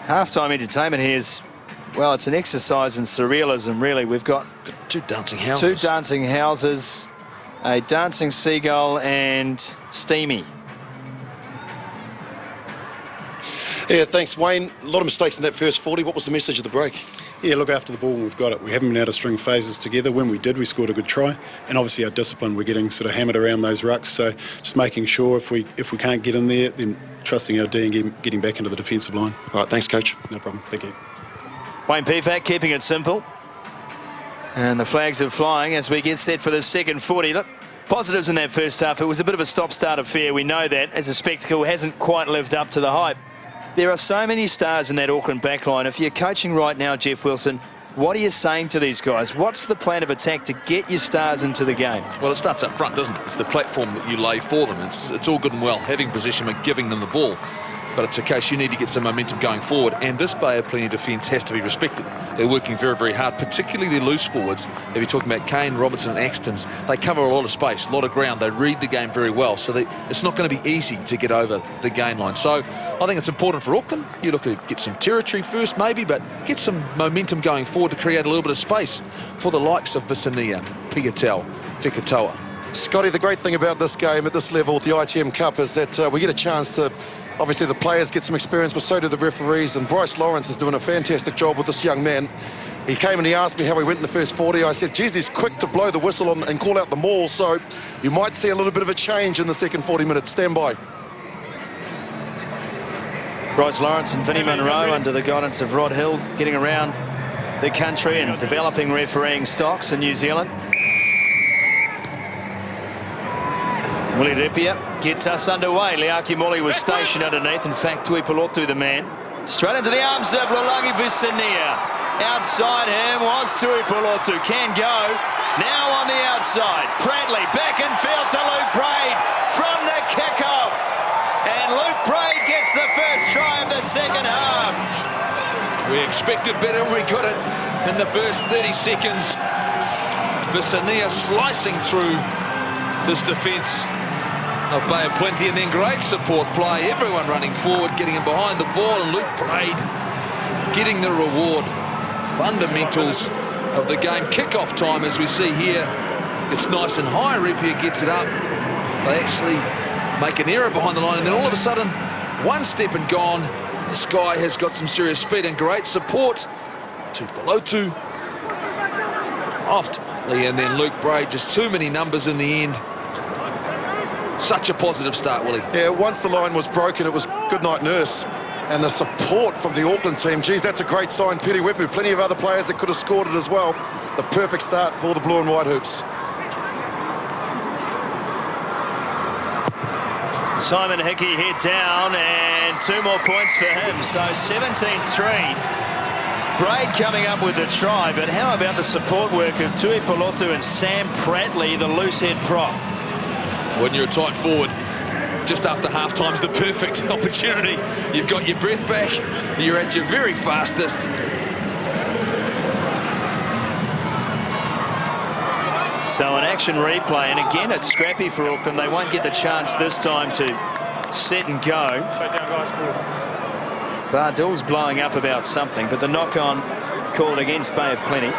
Half-time entertainment here is, well, it's an exercise in surrealism, really. We've got two dancing houses. Two dancing houses, a dancing seagull and Steamy. Yeah, thanks, Wayne. A lot of mistakes in that first 40. What was the message of the break? Yeah, look after the ball when we've got it. We haven't been able to string phases together. When we did, we scored a good try. And obviously our discipline, we're getting sort of hammered around those rucks. So just making sure if we can't get in there, then trusting our D and getting back into the defensive line. All right, thanks, Coach. No problem. Thank you. Wayne Pifak keeping it simple. And the flags are flying as we get set for the second 40. Look, positives in that first half. It was a bit of a stop-start affair. We know that as a spectacle hasn't quite lived up to the hype. There are so many stars in that Auckland backline. If you're coaching right now, Jeff Wilson, what are you saying to these guys? What's the plan of attack to get your stars into the game? Well, it starts up front, doesn't it? It's the platform that you lay for them. It's all good and well having possession and giving them the ball. But it's a case you need to get some momentum going forward, and this Bay of Plenty defence has to be respected. They're working very, very hard, particularly their loose forwards. If you're talking about Kane, Robertson and Axtons, they cover a lot of space, a lot of ground. They read the game very well, so it's not going to be easy to get over the gain line. So I think it's important for Auckland. You look at get some territory first maybe, but get some momentum going forward to create a little bit of space for the likes of Visania, Pigatel, Fekitoa. Scotty, the great thing about this game at this level, the ITM Cup, is that we get a chance to, obviously the players get some experience, but so do the referees, and Bryce Lawrence is doing a fantastic job with this young man. He came and he asked me how he went in the first 40. I said, geez, he's quick to blow the whistle and call out the maul, so you might see a little bit of a change in the second 40 minutes. Stand by. Bryce Lawrence and Vinnie Munro, under the guidance of Rod Hill, getting around the country and developing refereeing stocks in New Zealand. Willie Ripia gets us underway. Leaki Moli was stationed underneath. In fact, Tuipulotu, the man. Straight into the arms of Lalangi Visania. Outside him was Tuipulotu. Can go. Now on the outside. Prattley back in field to Luke Braid from the kickoff. And Luke Braid gets the first try of the second half. We expected better when we got it in the first 30 seconds. Visania slicing through this defence of Bay of Plenty, and then great support play. Everyone running forward, getting him behind the ball, and Luke Braid getting the reward. Fundamentals of the game. Kick-off time, as we see here. It's nice and high. Ripia gets it up. They actually make an error behind the line, and then all of a sudden, one step and gone. This guy has got some serious speed and great support to Tuipulotu. Ultimately, and then Luke Braid, just too many numbers in the end. Such a positive start, Willie. Yeah, once the line was broken, it was good night nurse. And the support from the Auckland team, geez, that's a great sign. Piri Wepu, plenty of other players that could have scored it as well. The perfect start for the blue and white hoops. Simon Hickey head down, and 2 more points for him. So 17-3. Braid coming up with the try, but how about the support work of Tuipulotu and Sam Prattley, the loose head prop? When you're a tight forward, just after half-time's the perfect opportunity. You've got your breath back, you're at your very fastest. So an action replay, and again it's scrappy for Auckland. They won't get the chance this time to set and go. Bardell's blowing up about something, but the knock-on called against Bay of Plenty.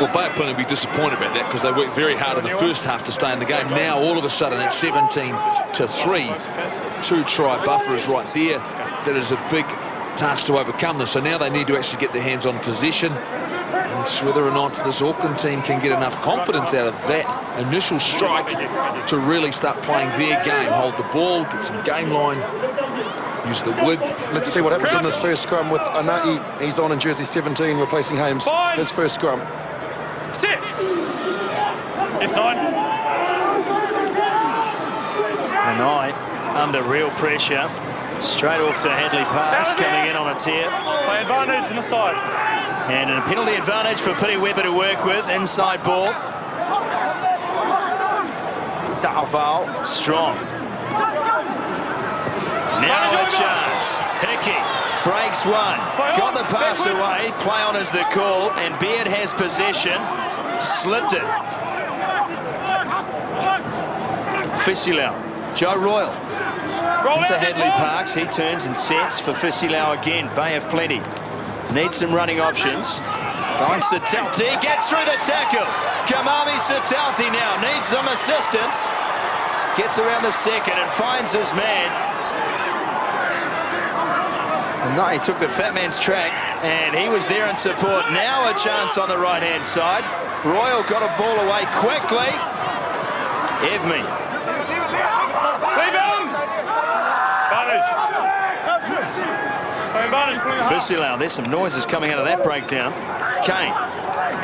Well, Bay of Plenty will be disappointed about that because they worked very hard in the first half to stay in the game. Now, all of a sudden, it's 17-3. 2-try buffer is right there. That is a big task to overcome this. So now they need to actually get their hands on possession. And it's whether or not this Auckland team can get enough confidence out of that initial strike to really start playing their game. Hold the ball, get some game line, use the width. Let's see what happens in this first scrum with Anai. He's on in jersey 17, replacing Hames. His first scrum. Sit! Yes, 9. Anai under real pressure. Straight off to Hadley Parks, coming in on a tear. Play advantage on the side. And a penalty advantage for Piri Weber to work with. Inside ball. Dalval, strong. Now a chance. Hickey breaks one. Got the pass away. Play on is the call. And Beard has possession. Slipped it. Fisilau. Joe Royal. Into Hadley Parks. He turns and sets for Fisilau again. Bay of Plenty. Needs some running options. Finds Sitalti. Gets through the tackle. Kamami Sitalti now needs some assistance. Gets around the second and finds his man. And no, he took the fat man's track and he was there in support. Now a chance on the right-hand side. Royal got a ball away quickly. Evme. Fisilau, there's some noises coming out of that breakdown. Kane.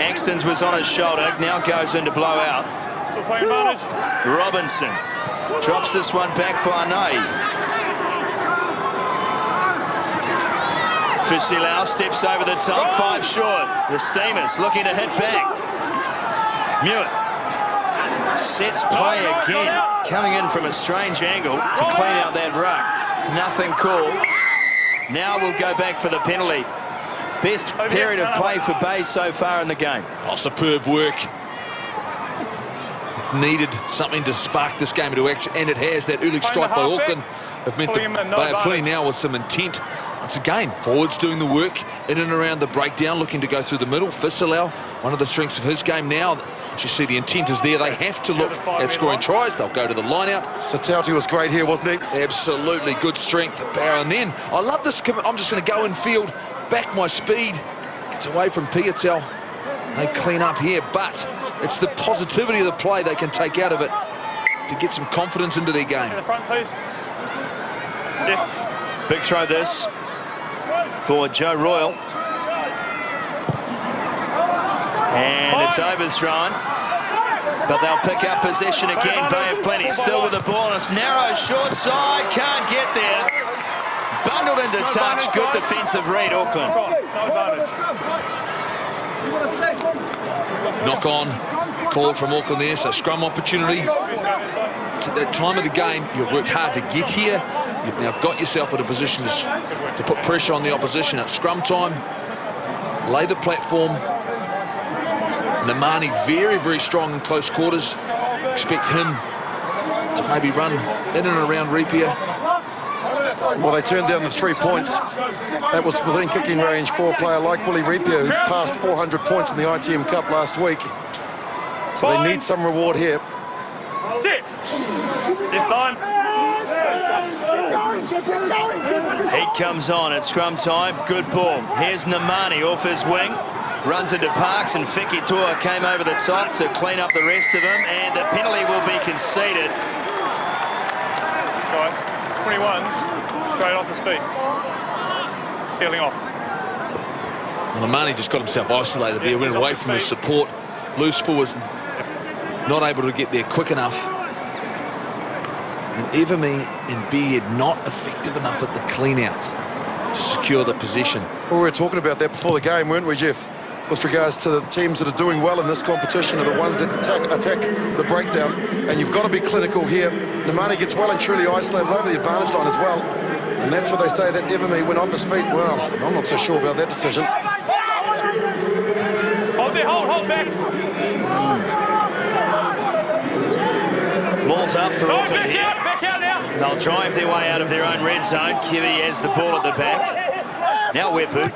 Axton's was on his shoulder, now goes into blowout. Robinson drops this one back for Arnay. Fisilau steps over the top, 5 short. The Steamers looking to hit back. Mewett sets play again, coming in from a strange angle to clean out that ruck. Nothing called. Now we'll go back for the penalty. Best period of play for Bay so far in the game. Oh, superb work. Needed something to spark this game into action, and it has. That early strike by Auckland have meant that Bay are playing now with some intent. Once again, forwards doing the work in and around the breakdown, looking to go through the middle. Fisilau, one of the strengths of his game now. You see the intent is there. They have to look at scoring tries. They'll go to the line-out. Sitalti was great here, wasn't he? Absolutely good strength at Barrow. And then, I love this commit. I'm just going to go in field, back my speed. Gets away from Piatel. They clean up here, but it's the positivity of the play they can take out of it to get some confidence into their game. In the front, please. Yes. Big throw this for Joe Royal. And it's overthrown, but they'll pick up possession again. Bay of Plenty still with the ball, and it's narrow, short side, can't get there. Bundled into touch, good defensive read, Auckland. Knock on, call from Auckland there, so scrum opportunity. It's at that time of the game, you've worked hard to get here. You've now got yourself in a position to put pressure on the opposition at scrum time. Lay the platform. Namani very, very strong in close quarters. Expect him to maybe run in and around Ripia. Well, they turned down the 3 points. That was within kicking range for a player like Willie Ripia, who passed 400 points in the ITM Cup last week. So they need some reward here. Sit. This line. Heat comes on at scrum time. Good ball. Here's Namani off his wing. Runs into Parks, and Fekitoa came over the top to clean up the rest of them, and the penalty will be conceded. Guys, 21s, straight off his feet. Sealing off. Well, Namani just got himself isolated there, went away from his support. Loose forwards not able to get there quick enough. And Evme and Beard not effective enough at the clean-out to secure the possession. Well, we were talking about that before the game, weren't we, Jeff? With regards to the teams that are doing well in this competition are the ones that attack the breakdown, and you've got to be clinical here. Namani gets well and truly isolated over the advantage line as well, and that's what they say that Evme went off his feet. Well, I'm not so sure about that decision. Hold there, hold back. Ball's up for Auckland here. Back out now. They'll drive their way out of their own red zone. Kiwi has the ball at the back. Now Wepu.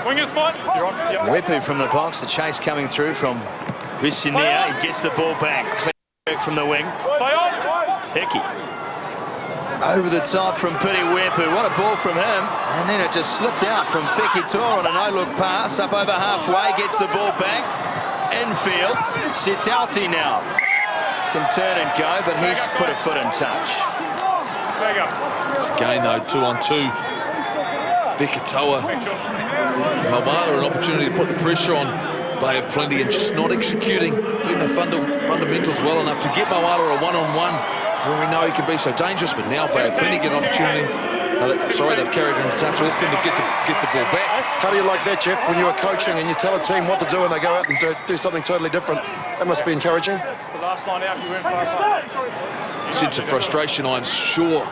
Wingers fight. You're on. Yep. Wepu from the box. The chase coming through from Visinia. He gets the ball back. Clear from the wing. Play on. Hickey. Over the top from Pity Wepu. What a ball from him. And then it just slipped out from Fekitoa on a no-look pass. Up over halfway. Gets the ball back. Infield. Sitalti now. Can turn and go, but he's put a foot in touch. There you go. It's again, though, 2-on-2. Fekitoa. Mawala an opportunity to put the pressure on Bay of Plenty and just not executing the fundamentals well enough to get Mawala a one-on-one where we know he can be so dangerous, but now Bay of Plenty get an opportunity. Sorry, they've carried him to touch Auckland to get the ball back. How do you like that, Jeff, when you are coaching and you tell a team what to do and they go out and do something totally different? That must be encouraging. The last line out, you went fast. Sense of frustration, I'm sure,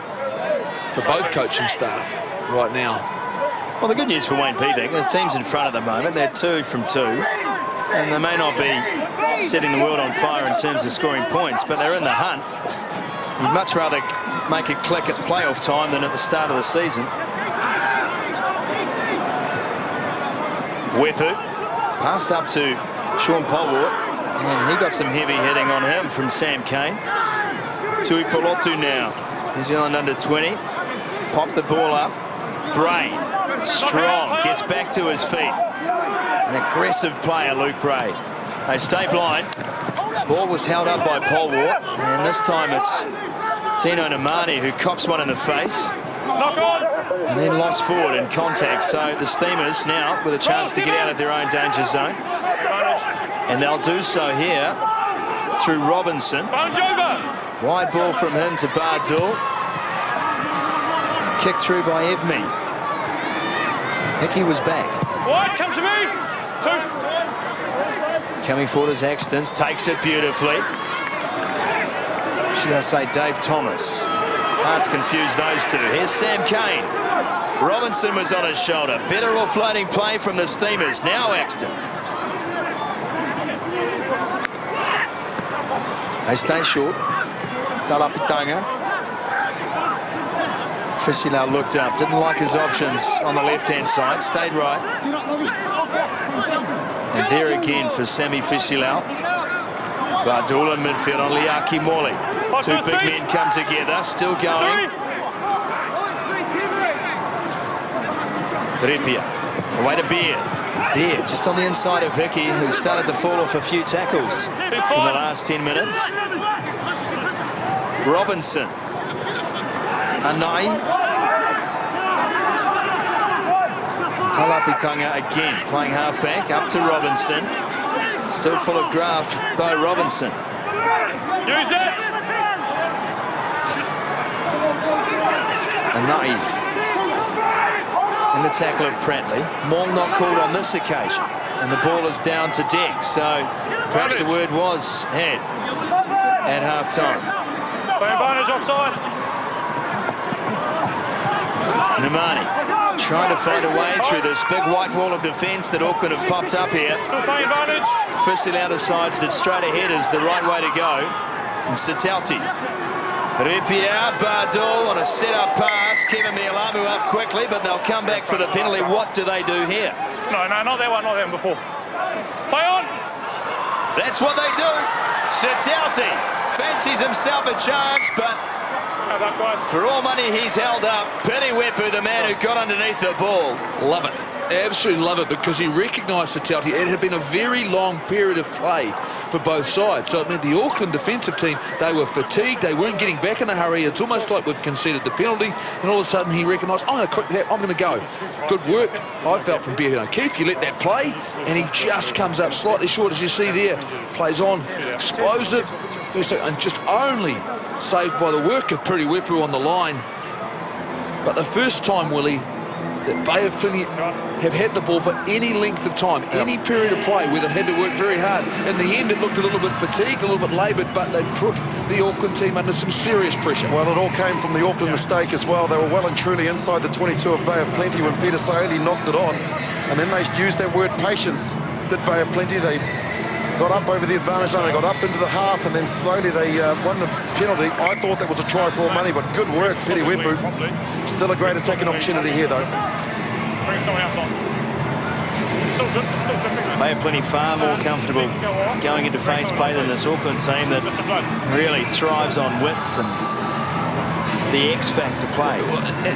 for both coaching staff right now. Well, the good news for Wayne Peaving, there's teams in front at the moment. They're 2 from 2. And they may not be setting the world on fire in terms of scoring points, but they're in the hunt. You'd much rather make it click at playoff time than at the start of the season. Wepu passed up to Sean Polwart, and he got some heavy hitting on him from Sam Cane. Tui Polotu now, New Zealand under 20. Pop the ball up. Bray, strong, gets back to his feet. An aggressive player, Luke Bray. They stay blind. Ball was held up by Polwart, and this time it's Tino Namani who cops one in the face. And then lost forward in contact. So the Steamers now with a chance to get out of their own danger zone. And they'll do so here through Robinson. Wide ball from him to Bardul. Kick through by Evme. Hickey was back. Wide, come to me. Coming forward as Axtons, takes it beautifully. Should I say Dave Thomas? Hard to confuse those two. Here's Sam Cane. Robinson was on his shoulder. Better offloading play from the Steamers. Now Axtons. They stay short. Dalapitanga. Fisilau looked up, didn't like his options on the left-hand side, stayed right. And there again for Sami Fisilau. Bardul in midfield on Liaki Morley. Two big men come together, still going. Ripia, away to Beard. Beard just on the inside of Hickey, who started to fall off a few tackles in the last 10 minutes. Robinson. Anai. Talapitanga again playing halfback up to Robinson. Still full of draft by Robinson. Use it! Anai. In the tackle of Prattley. Maul not called on this occasion. And the ball is down to Deck. So perhaps the word was had at half-time. Play advantage offside. Namani trying to find a way through this big white wall of defence that Auckland have popped up here. Still playing advantage. Fisilau decides that straight ahead is the right way to go. And Satauti. Ripia, Bardul on a set-up pass. Kevin Mialamu up quickly, but they'll come back for the penalty. What do they do here? No, not that one, not that one before. Play on. That's what they do. Satauti fancies himself a chance, but for all money he's held up. Piri Wepu, the man who got underneath the ball. Love it. Absolutely love it, because he recognised Satauti. It had been a very long period of play for both sides. So it meant the Auckland defensive team, they were fatigued. They weren't getting back in a hurry. It's almost like we've conceded the penalty. And all of a sudden he recognised, I'm going to quick that, I'm going to go. Good work, I felt, from Bevan O'Keefe. You let that play, and he just comes up slightly short, as you see there. Plays on, explosive. And just only saved by the work of Piri Wepu on the line. But the first time, Willie, that Bay of Plenty have had the ball for any length of time, any period of play where they've had to work very hard. In the end, it looked a little bit fatigued, a little bit laboured, but they put the Auckland team under some serious pressure. Well, it all came from the Auckland mistake as well. They were well and truly inside the 22 of Bay of Plenty when Peter Saeli knocked it on. And then they used that word patience, did Bay of Plenty. They got up over the advantage line, they got up into the half, and then slowly they won the penalty. I thought that was a try for money, but good work, Piri Wepu. Still a great attacking opportunity here, though. Bring someone else on. Still good, Bay of Plenty far more comfortable going into phase play than this Auckland team that really thrives on width and the X-factor play.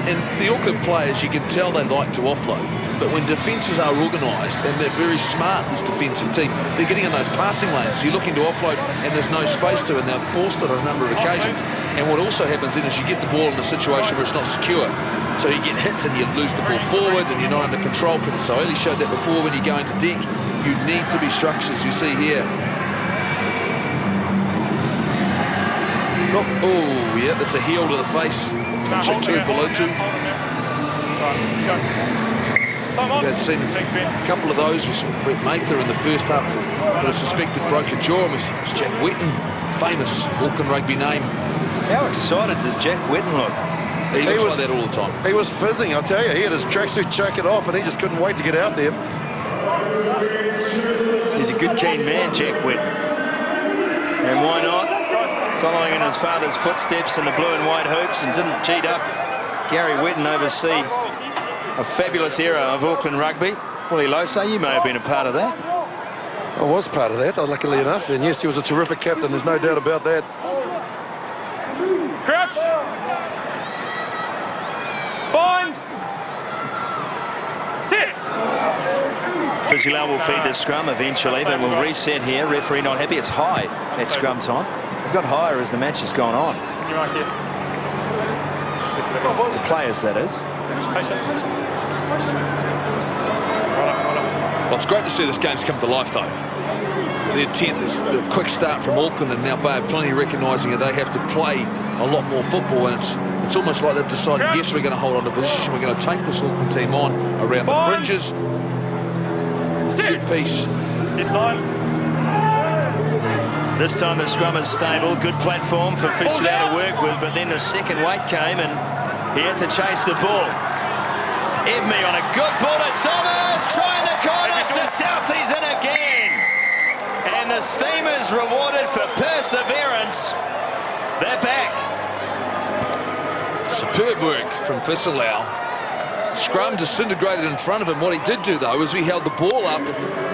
And the Auckland players, you can tell they like to offload. But when defences are organised and they're very smart, this defensive team, they're getting in those passing lanes. You're looking to offload and there's no space to, and they've forced it on a number of occasions. And what also happens then is you get the ball in a situation where it's not secure. So you get hit and you lose the ball forward and you're not under control. So I only showed that before. When you go into deck, you need to be structured, as you see here. Oh, yeah, that's a heel to the face. Below two. We've seen a couple of those with Brett Mather in the first half with a suspected broken jaw. And it's Jack Wetton, famous Auckland rugby name. How excited does Jack Wetton look? He looks like that all the time. He was fizzing, I tell you. He had his tracksuit jacket off and he just couldn't wait to get out there. He's a good, keen man, Jack Wetton. And why not? following in his father's footsteps in the blue and white hoops, and didn't cheat up Gary Wetton oversee a fabulous era of Auckland rugby. Willie Losay, you may have been a part of that. I was part of that, luckily enough, and yes, he was a terrific captain, there's no doubt about that. Crouch! Bind! Sit! Fisilau will feed the scrum eventually, but we'll reset here. Referee not happy. It's high at scrum time. We've got higher as the match has gone on. You mark here. The players, that is. Patience. Well, it's great to see this game's come to life, though. The intent is the quick start from Auckland, and now Bay of Plenty recognising that they have to play a lot more football, and it's almost like they've decided, yes, we're going to hold on to position, we're going to take this Auckland team on around the fringes. Set piece. This line. This time the scrum is stable. Good platform for Fisilau to work with, but then the second weight came and he had to chase the ball. Edme on a good ball to Thomas, trying the corner, Sitaute's in again. And the Steamers rewarded for perseverance. They're back. Superb work from Fisilau. Scrum disintegrated in front of him. What he did do, though, is we held the ball up,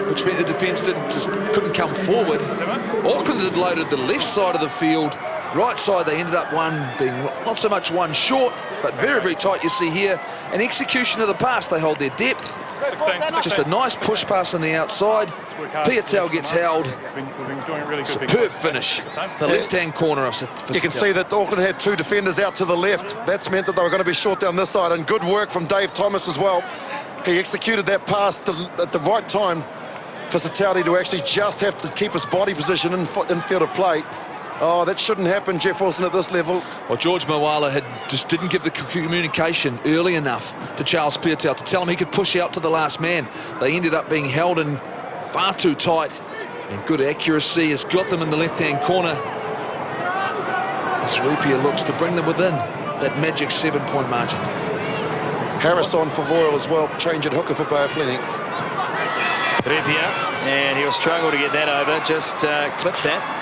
which meant the defence couldn't come forward. Auckland had loaded the left side of the field. Right side, they ended up one being not so much one short, but very, very tight. You see here an execution of the pass. They hold their depth. 16. Just a nice push pass on the outside. Piatel gets held. We've been doing really good. Superb finish. The left-hand corner of You can see that Auckland had two defenders out to the left. That's meant that they were going to be short down this side, and good work from Dave Thomas as well. He executed that pass at the right time for Sitaute to actually just have to keep his body position in field of play. Oh, that shouldn't happen, Jeff Wilson, at this level. Well, George Moala just didn't give the communication early enough to Charles Piatel to tell him he could push out to the last man. They ended up being held in far too tight, and good accuracy has got them in the left-hand corner. As Rupia looks to bring them within that magic 7-point margin. Harris on for Royal as well, change at hooker for Bay of Plenty. Rupia, and he'll struggle to get that over, just clipped that.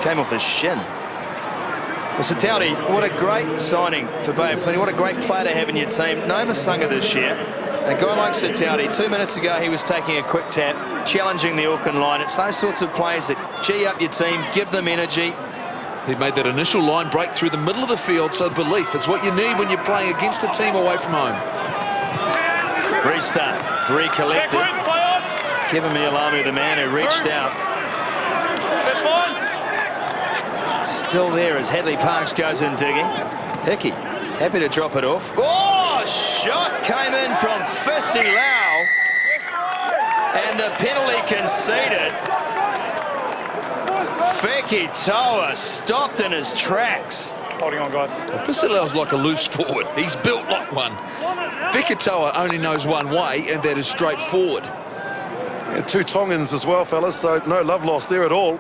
Came off the shin. Well, Sitaute, what a great signing for Bay of Plenty. What a great player to have in your team. No Masunga this year. A guy like Sitaute, 2 minutes ago, he was taking a quick tap, challenging the Auckland line. It's those sorts of players that gee up your team, give them energy. He made that initial line break through the middle of the field, so belief is what you need when you're playing against a team away from home. Restart, recollected. Kevin Mialamu, the man who reached out. That's fine. Still there as Hadley Parks goes in digging. Hickey, happy to drop it off. Oh, shot came in from Fisilau. And the penalty conceded. Fekitoa stopped in his tracks. Holding on, guys. Well, Fisilau's like a loose forward. He's built like one. Fekitoa only knows one way, and that is straight forward. Yeah, two Tongans as well, fellas, so no love lost there at all.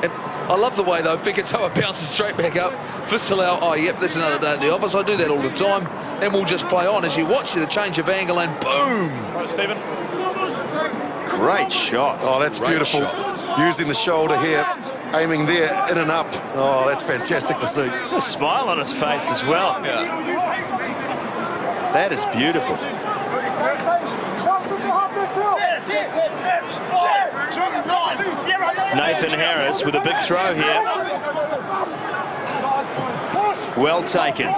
And I love the way, though, Fekitoa bounces straight back up. Fisilau, oh, yep, there's another day at the office. I do that all the time. And we'll just play on. As you watch the change of angle, and boom! Right, Stephen. Great shot. Oh, that's Great beautiful. shot. Using the shoulder here, aiming there, in and up. Oh, that's fantastic to see. A smile on his face as well. Yeah. That is beautiful. Nathan Harris with a big throw here. Well taken.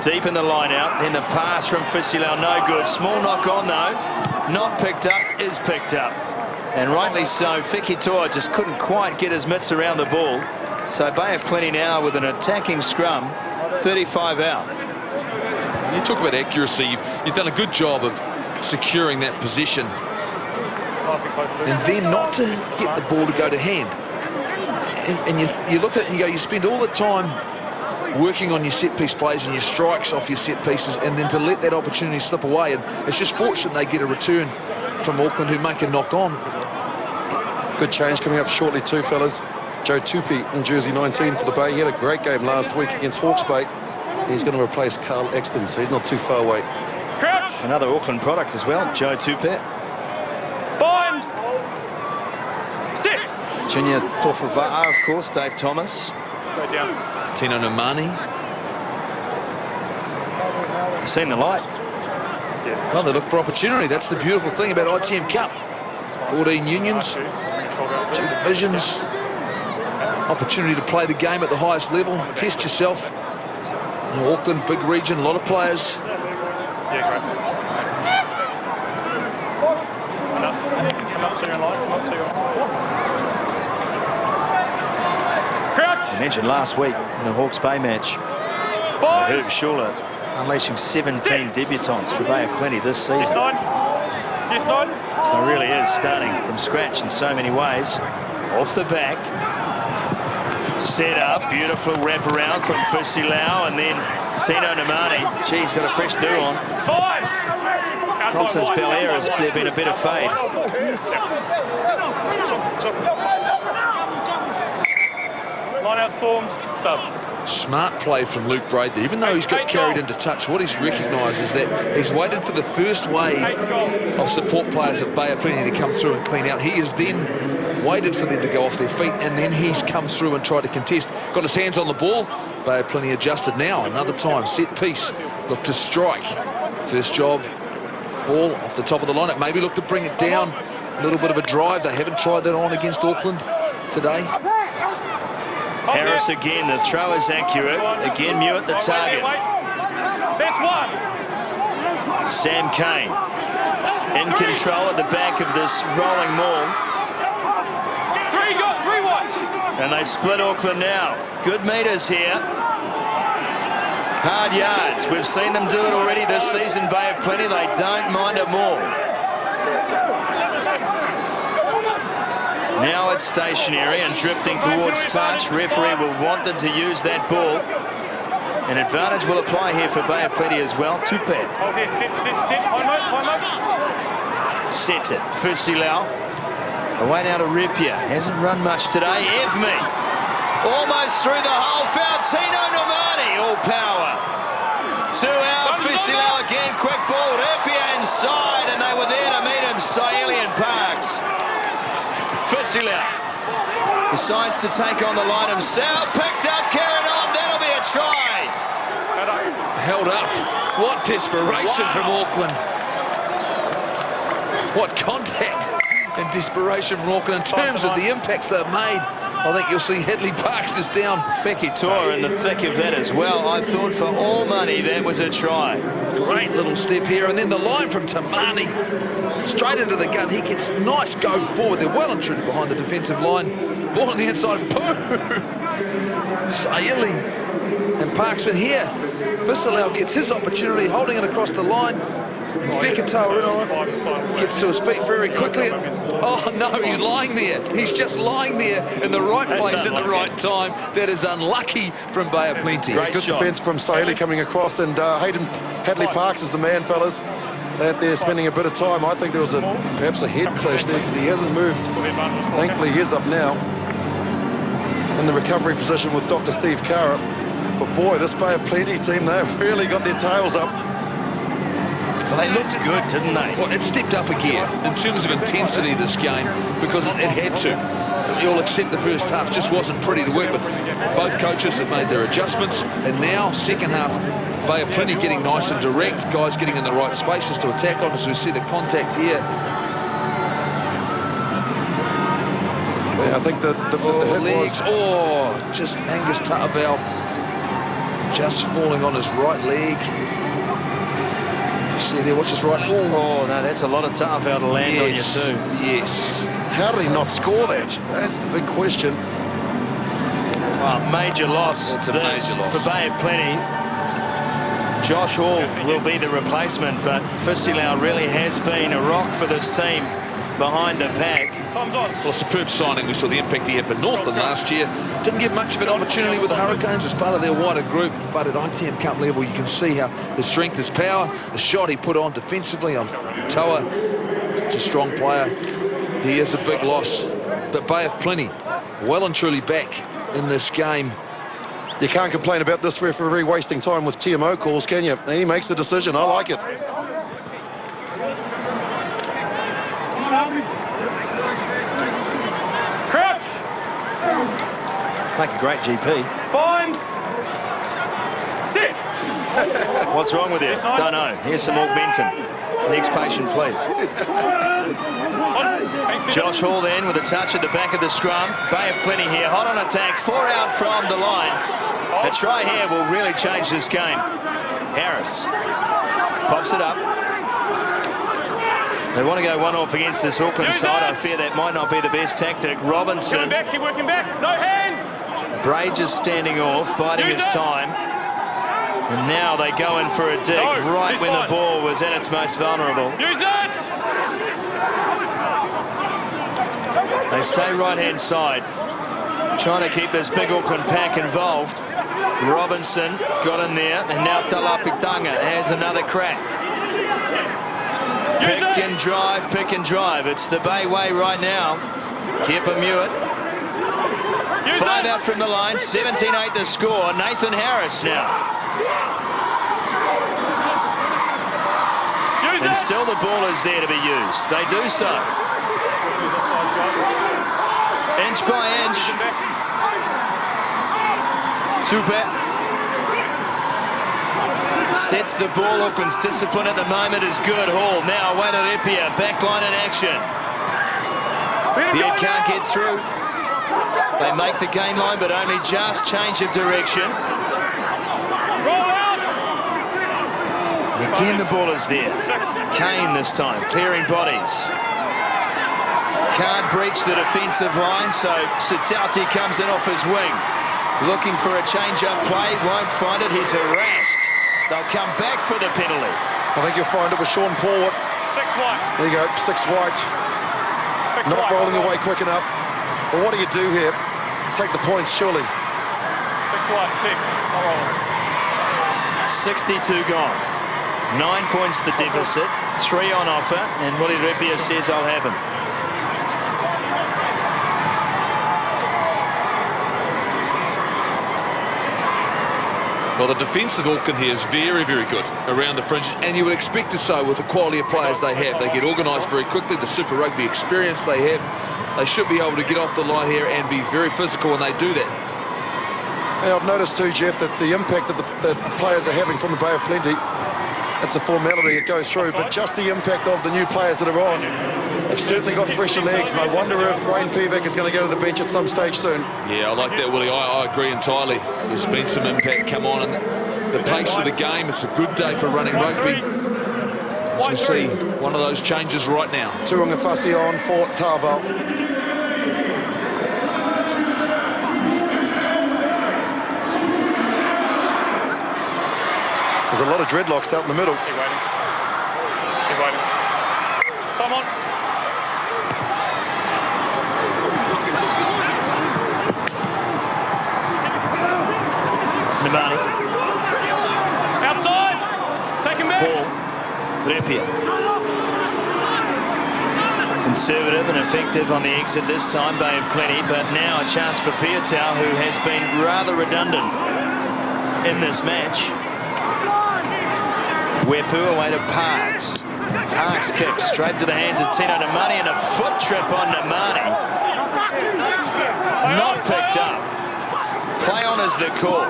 Deep in the line out. Then the pass from Fisilau, no good. Small knock on though. Not picked up, is picked up. And rightly so, Fekitoa just couldn't quite get his mitts around the ball. So Bay of Plenty now with an attacking scrum, 35 out. You talk about accuracy. You've done a good job of securing that position. And then not to get the ball to go to hand. And you look at it and you go, you spend all the time working on your set-piece plays and your strikes off your set pieces, and then to let that opportunity slip away. And it's just fortunate they get a return from Auckland who make a knock on. Good change coming up shortly too, fellas. Joe Tupi in jersey 19 for the Bay. He had a great game last week against Hawke's Bay. He's going to replace Carl Exton, so he's not too far away. Crouch. Another Auckland product as well, Joe Tupi. Bind. Sit. Junior Tofava'a, of course, Dave Thomas. Straight down. Tino Nomani. Seen the light. Yeah. Well, they look for opportunity. That's the beautiful thing about ITM Cup. 14 unions, 2 divisions. Opportunity to play the game at the highest level, test yourself. You know, Auckland, big region, a lot of players. Yeah, great. Come up to your line. Come up to your line. Crouch! I mentioned last week in the Hawke's Bay match, Herb Schuller unleashing 17 debutants for Bay of Plenty this season. Yes, nine. Yes, nine. So it really is starting from scratch in so many ways. Off the back. Set up, beautiful wraparound from Fusilau, and then Tino Nomani. Gee, he's got a fresh do on. Fine. Nonsense Belair has there been a bit of fade. Lineout's formed. Sub. Smart play from Luke Braid there. Even though he's got carried into touch, what he's recognised is that he's waited for the first wave of support players of Bay of Plenty to come through and clean out. He has then waited for them to go off their feet, and then he's come through and tried to contest. Got his hands on the ball. Bay of Plenty adjusted now. Another time, set piece. Look to strike. First job, ball off the top of the lineup. Maybe look to bring it down. A little bit of a drive. They haven't tried that on against Auckland today. Harris again, the throw is accurate. Again, Mewett the target. That's one. Sam Kane in control at the back of this rolling maul. 3-1. And they split Auckland now. Good meters here. Hard yards. We've seen them do it already this season, Bay of Plenty. They don't mind a maul. Now it's stationary and drifting towards touch. Referee will want them to use that ball. An advantage will apply here for Bay of Plenty as well. Tupe. Okay, sit. High nose. Sets it. Fusilau. Away now to Ripia. Hasn't run much today. Evme. Almost through the hole. Found Tino Nomani. All power. 2 out. Fusilau again. Quick ball. Ripia inside. And they were there to meet him. Saeli and Parks. Fusilau decides to take on the line himself. Picked up, carried on. That'll be a try. Held up. What desperation from Auckland. What contact and desperation from Auckland in terms of the impacts they've made. I think you'll see Hedley Parks is down. Fekitoa in the thick of that as well. I thought for all money that was a try. Great little step here, and then the line from Tamani straight into the gun. He gets nice go forward. They're well and truly behind the defensive line. Ball on the inside. Boom! Saeli and Parksman here. Fusilau gets his opportunity, holding it across the line. Fekitoa gets to his feet very quickly. Oh no, he's lying there. He's just lying there in the right place at the right time. That is unlucky from Bay of Plenty. Good defence from Saeli coming across, and Hadley Parks is the man, fellas. They're spending a bit of time. I think there was perhaps a head clash there because he hasn't moved. Thankfully, he's up now in the recovery position with Dr. Steve Carra. But boy, this Bay of Plenty team, they've really got their tails up. Well, they looked good, didn't they? Well, it stepped up again in terms of intensity this game because it had to. You'll accept the first half just wasn't pretty to work with. Both coaches have made their adjustments, and now second half, Bay of Plenty getting nice and direct, guys getting in the right spaces to attack on, as we see the contact here. Yeah, I think the hit legs, was... just Angus Ta'avao just falling on his right leg. You see there, watch his right leg. Oh, no, that's a lot of Ta'avao to land on you too. Yes. How did he not score that? That's the big question. Well, major loss. It's a major loss. For Bay of Plenty. Josh Hall will be the replacement, but Fusilau really has been a rock for this team behind the pack. Time's on. Well, a superb signing. We saw the impact he had for Northland last year. Didn't get much of an opportunity with the Hurricanes as part of their wider group, but at ITM Cup level, you can see how his strength, his power, the shot he put on defensively on Toa. It's a strong player. He is a big loss, but Bay of Plenty well and truly back in this game. You can't complain about this referee wasting time with TMO calls, can you? He makes a decision. I like it. Crouch! Make a great GP. Bind. Sit. What's wrong with you? Don't know. Here's some augmentin. Next patient, please. Josh Hall then with a touch at the back of the scrum. Bay of Plenty here, hot on attack, 4 out from the line. A try here will really change this game. Harris pops it up. They want to go 1-off against this Auckland side. I fear that might not be the best tactic. Robinson. Back, keep working back. No hands. Bray just standing off, biding his time. And now they go in for a dig right when the ball was at its most vulnerable. Use it. They stay right-hand side, trying to keep this big Auckland pack involved. Robinson got in there, and now Talapitanga has another crack. Pick and drive. It's the Bay way right now. Kepa Mewett. 5 out from the line, 17-8 the score. Nathan Harris now. And still the ball is there to be used. They do so. Inch by inch. Tupe sets the ball. Auckland's discipline at the moment is good. Hall now away to Repia. Backline in action. Beard can't get through. They make the gain line, but only just change of direction. Again, the ball is there. Kane this time, clearing bodies. Can't breach the defensive line, so Sitauti comes in off his wing. Looking for a change-up play, won't find it, he's harassed. They'll come back for the penalty. I think you'll find it with Sean Paul. 6 white. There you go, 6 white. Not rolling away quick enough. Well, what do you do here? Take the points, surely. 6 white, fixed. Not rolling. 62 gone. 9 points the deficit, 3 on offer, and Willie Repia says, I'll have him. Well, the defence of Auckland here is very, very good around the fringes, and you would expect it so with the quality of players they have. They get organised very quickly, the Super Rugby experience they have. They should be able to get off the line here and be very physical when they do that. And I've noticed too, Jeff, that the impact that the players are having from the Bay of Plenty, it's a formality, it goes through, but just the impact of the new players that are on, they've certainly got fresher legs, and I wonder if Wayne Pivac is going to go to the bench at some stage soon. Yeah, I like that, Willie. I agree entirely. There's been some impact come on, and the pace of the game, it's a good day for running rugby. As we see one of those changes right now. Tuunga Fasi on for Tarval. There's a lot of dreadlocks out in the middle. Keep waiting. Keep waiting. Time on. Namani. Outside. Take him back. Ball. Repia. Conservative and effective on the exit this time, Bay of Plenty, but now a chance for Piatau, who has been rather redundant in this match. Wepu away to Parks. Parks kicks straight to the hands of Tino Namani, and a foot trip on Namani. Not picked up. Play on is the call.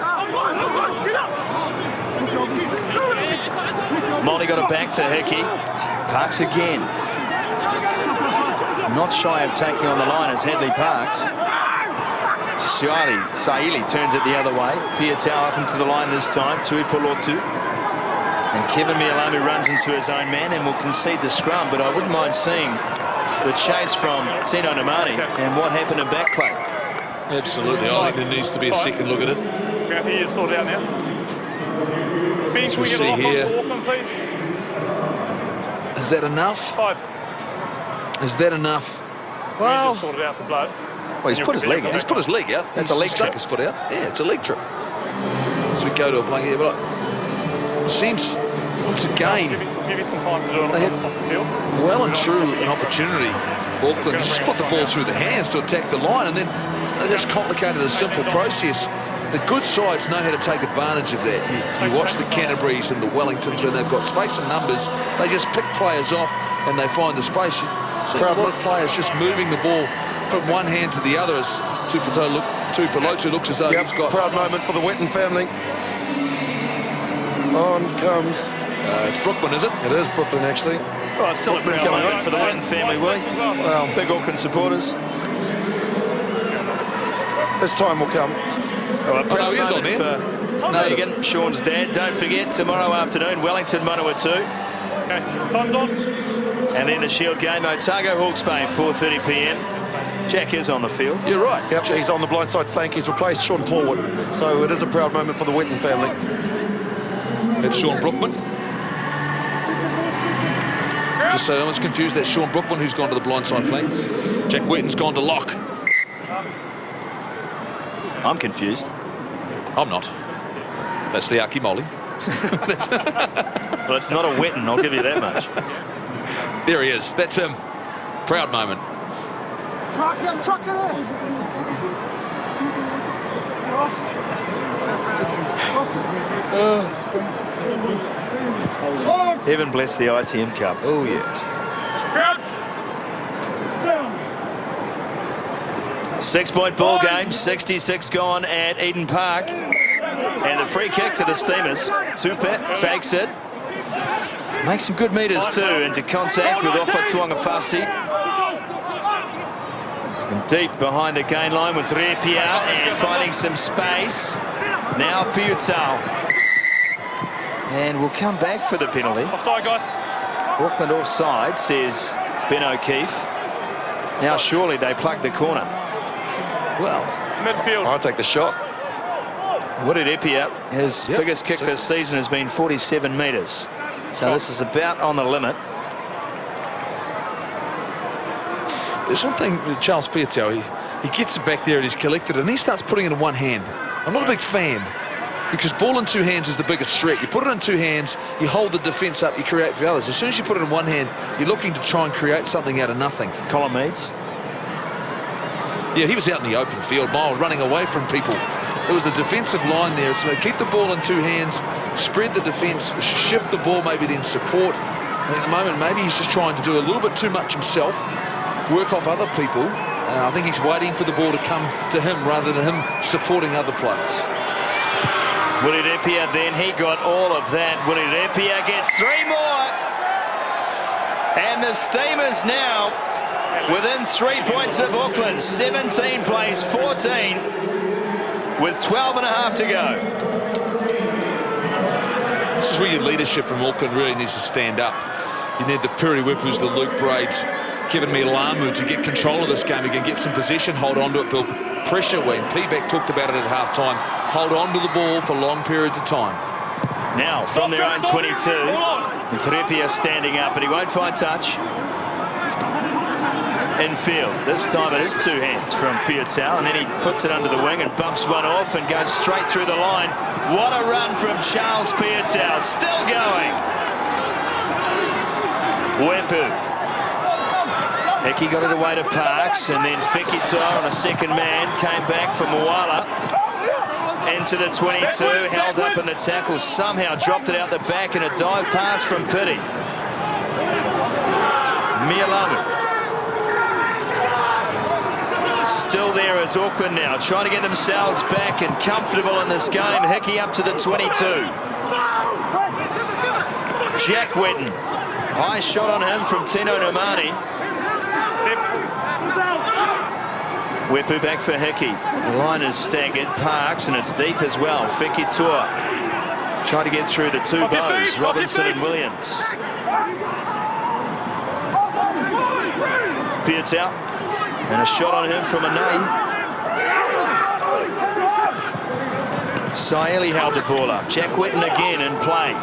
Molly got it back to Hickey. Parks again. Not shy of taking on the line as Hadley Parks. Saili turns it the other way. Piatau up into the line this time. Tuipolotu. And Kevin Mialamu runs into his own man and will concede the scrum, but I wouldn't mind seeing the chase from Tino Namani and what happened in back play. Absolutely. I think there needs to be a second look at it. We're going to have to get it sorted out now. Ben, As can we we get see a lock here. on Auckland, please? Is that enough? 5. Is that enough? We Well, just sorted out for blood. Well, he's put his leg out. he's put his leg out. That's a leg stuck trip. his foot out. Yeah, it's a leg trip. As we go to a play here, but since once again, Give you some time to do it They had- off the field. well and true an opportunity. Auckland just put the ball through the hands to attack the line, and then they just complicated a simple process. The good sides know how to take advantage of that. You watch the Canterburys and the Wellingtons when they've got space and numbers, they just pick players off and they find the space. So a lot of players just moving the ball from one hand to the other as Tupelotu looks as though he's got... Proud moment for the Witten family. On comes... it's Brooklyn, is it? It is Brooklyn, actually. Well, it's still a proud moment for the Witten family, Willie. Well, Big Auckland supporters. this time will come. All right, proud he is on moment there. for Megan, Sean's dad. Don't forget, tomorrow afternoon, Wellington, Manawatu. Okay, time's on. And then the Shield game, Otago, Hawke's Bay, 4:30 p.m. Jack is on the field. You're right. Yep, he's on the blindside flank. He's replaced Sean Paulwood. So it is a proud moment for the Witten family. That's Sean Brookman. Just so no one's confused, that's Sean Brookman who's gone to the blindside flank. Jack Wetten's gone to lock. I'm confused. I'm not. That's the Aki Molly. Well, it's not a Witten, I'll give you that much. There he is. That's him. Proud moment. Heaven bless the ITM Cup. Oh, yeah. 6-point ball game, 66 gone at Eden Park. And the free kick to the Steamers. Tupe takes it. Makes some good metres too into contact with Ofa Tuangafasi. And deep behind the gain line was Repia and finding some space. Now Piutau. And we'll come back for the penalty. Offside, guys. Auckland offside, says Ben O'Keefe. Now surely they plugged the corner. Well, midfield. I'll take the shot. Wooded Epia, his biggest kick this season has been 47 metres. So this is about on the limit. there's one thing with Charles Piutau, he gets it back there and he's collected it and he starts putting it in one hand. I'm not a big fan, because ball in two hands is the biggest threat. You put it in two hands, you hold the defence up, you create for others. As soon as you put it in one hand, you're looking to try and create something out of nothing. Colin Meads. Yeah, he was out in the open field, mile, running away from people. There was a defensive line there, so keep the ball in two hands, spread the defence, shift the ball, maybe then support. And at the moment, maybe he's just trying to do a little bit too much himself, work off other people. I think he's waiting for the ball to come to him rather than him supporting other players. Willie Repia then, he got all of that. Willie Repia gets three more. And the Steamers now within 3 points of Auckland. 17 plays 14 with 12 and a half to go. This is where your leadership from Auckland really needs to stand up. You need the Piri Whippers, the Luke Braids, Kevin Milamu to get control of this game again, get some possession, hold on to it, build pressure. When Peebeck talked about it at half-time, hold on to the ball for long periods of time. Now from their own 22, with Repia standing up, but he won't find touch. Infield, this time it is two hands from Piutau, and then he puts it under the wing and bumps one off and goes straight through the line. What a run from Charles Piutau, still going. Wepu. Hickey got it away to Parks, and then Fekitoa on a second man came back from Moala into the 22, held up in the tackle, somehow dropped it out the back in a dive pass from Piri. Mialamu. Still there as Auckland now, trying to get themselves back and comfortable in this game. Hickey up to the 22. Jack Wetton. High shot on him from Tino Nomani. Wepu back for Hickey. The line is staggered. Parks, and it's deep as well. Fekitoa trying to get through the two bows. Robinson and Williams. Piutau. And a shot on him from Anei. Saeli held the ball up. Jack Wetton again in play.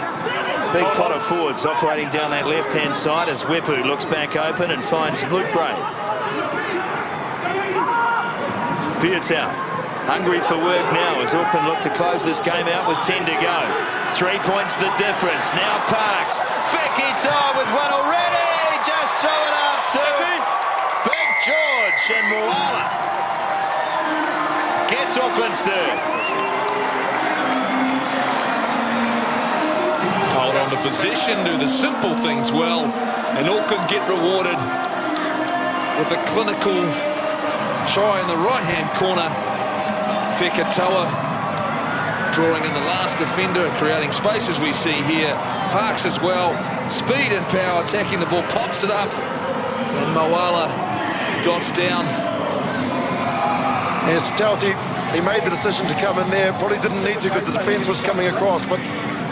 Big pot of forwards operating down that left-hand side as Wepu looks back open and finds Luke Bray. Piutau, hungry for work now as Auckland look to close this game out with 10 to go. 3 points the difference. Now Parks. Fekitoa with one already. Just throw it up to Big George, and Moala gets Auckland's third. Hold on to possession, do the simple things well, and Auckland get rewarded with a clinical try in the right-hand corner. Fekitoa drawing in the last defender, creating space as we see here. Parks as well, speed and power, attacking the ball, pops it up. And Moala dots down. Yes, Talti, he made the decision to come in there. Probably didn't need to because the defence was coming across, but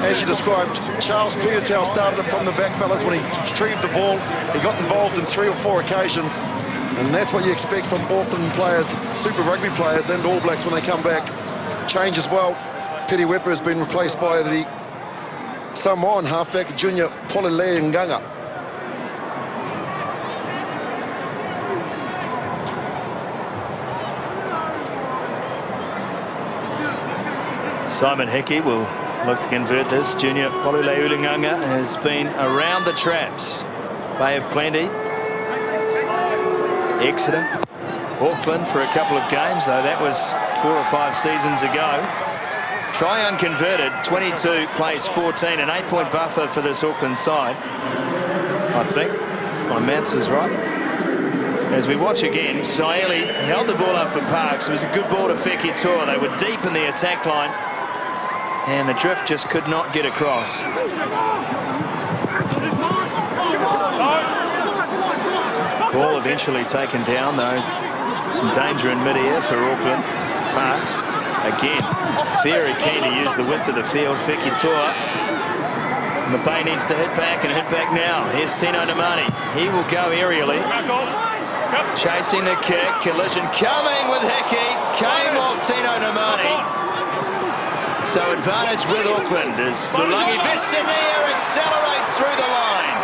as you described, Charles Piutau started it from the back, fellas, when he retrieved the ball. He got involved in 3 or 4 occasions, and that's what you expect from Auckland players, Super Rugby players and All Blacks when they come back. Change as well. Piri Wepa has been replaced by the Samoan halfback, Junior Polilei Nganga. Simon Hickey will look to convert this. Junior Polilei Nganga has been around the traps. Bay of Plenty, Exeter, Auckland for a couple of games, though that was 4 or 5 seasons ago. Try unconverted, 22 plays 14, an 8-point buffer for this Auckland side, I think. My maths is right. As we watch again, Saeli held the ball up for Parks. It was a good ball to Fekitoa. They were deep in the attack line, and the drift just could not get across. Ball eventually taken down, though. Some danger in mid-air for Auckland. Parks, again, very keen to use the width of the field. Fekitoa. And the Bay needs to hit back and hit back now. Here's Tino Namani. He will go aerially. Chasing the kick. Collision coming with Hickey. Came off Tino Namani. So advantage with Auckland as Lulangi Visania accelerates through the line.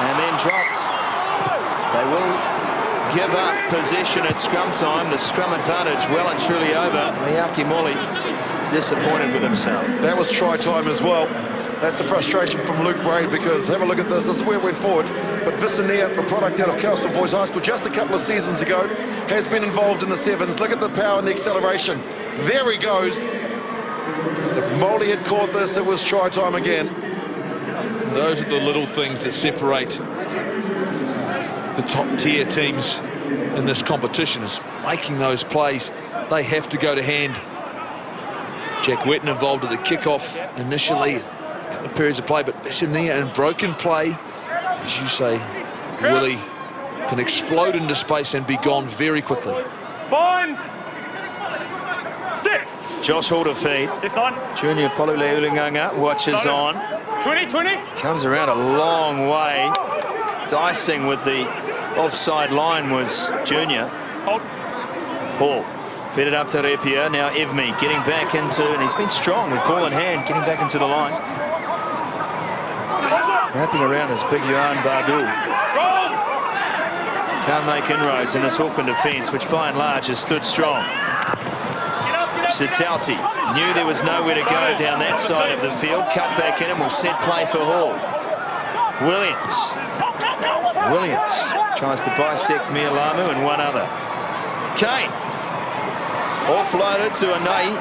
And then dropped. They will give up possession at scrum time. The scrum advantage well and truly over. Leaki Moli disappointed with himself. That was try time as well. That's the frustration from Luke Braid, because have a look at this. This is where it went forward. But Visania, a product out of Coastal Boys High School just a couple of seasons ago, has been involved in the sevens. Look at the power and the acceleration. There he goes. If Moli had caught this, it was try time again. Those are the little things that separate the top tier teams in this competition, is making those plays. They have to go to hand. Jack Wetton involved at the kickoff initially, a couple of periods of play, but Visania in broken play, as you say, Willie can explode into space and be gone very quickly. Bind! Sit! Josh Hall to feed. It's on. Junior Polilei Nganga watches on. 20, 20. Comes around a long way. Dicing with the offside line was Junior. Hold. Hall fed it up to Repia. Now Evmi getting back into, and he's been strong with ball in hand, getting back into the line. Wrapping around his big Yohan Bardul. Can't make inroads in this Auckland defence, which by and large has stood strong. Sitalti knew there was nowhere to go down that side of the field. Cut back in and will set play for Hall. Williams tries to bisect Mialamu and one other. Kane offloaded to Anai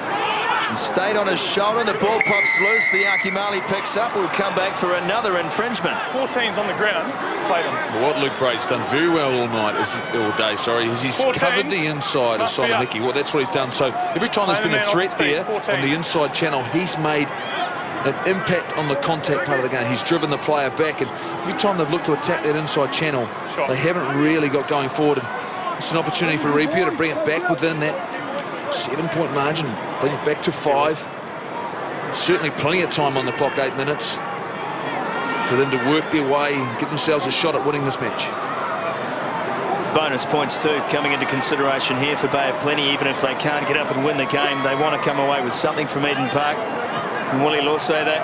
and stayed on his shoulder. The ball pops loose. The Akimali picks up. Will come back for another infringement. 14's on the ground. Played him. What Luke Braid's done very well all day, is he's 14. covered the inside of Simon Hickey. Well, that's what he's done. So every time there's been a threat there on the inside channel, he's made an impact on the contact part of the game. He's driven the player back, and every time they've looked to attack that inside channel, they haven't really got going forward. And it's an opportunity for Repia to bring it back within that 7-point margin, bring it back to 5. Certainly plenty of time on the clock, 8 minutes, for them to work their way and give themselves a shot at winning this match. Bonus points too coming into consideration here for Bay of Plenty. Even if they can't get up and win the game, they want to come away with something from Eden Park. And Willie Lawso, that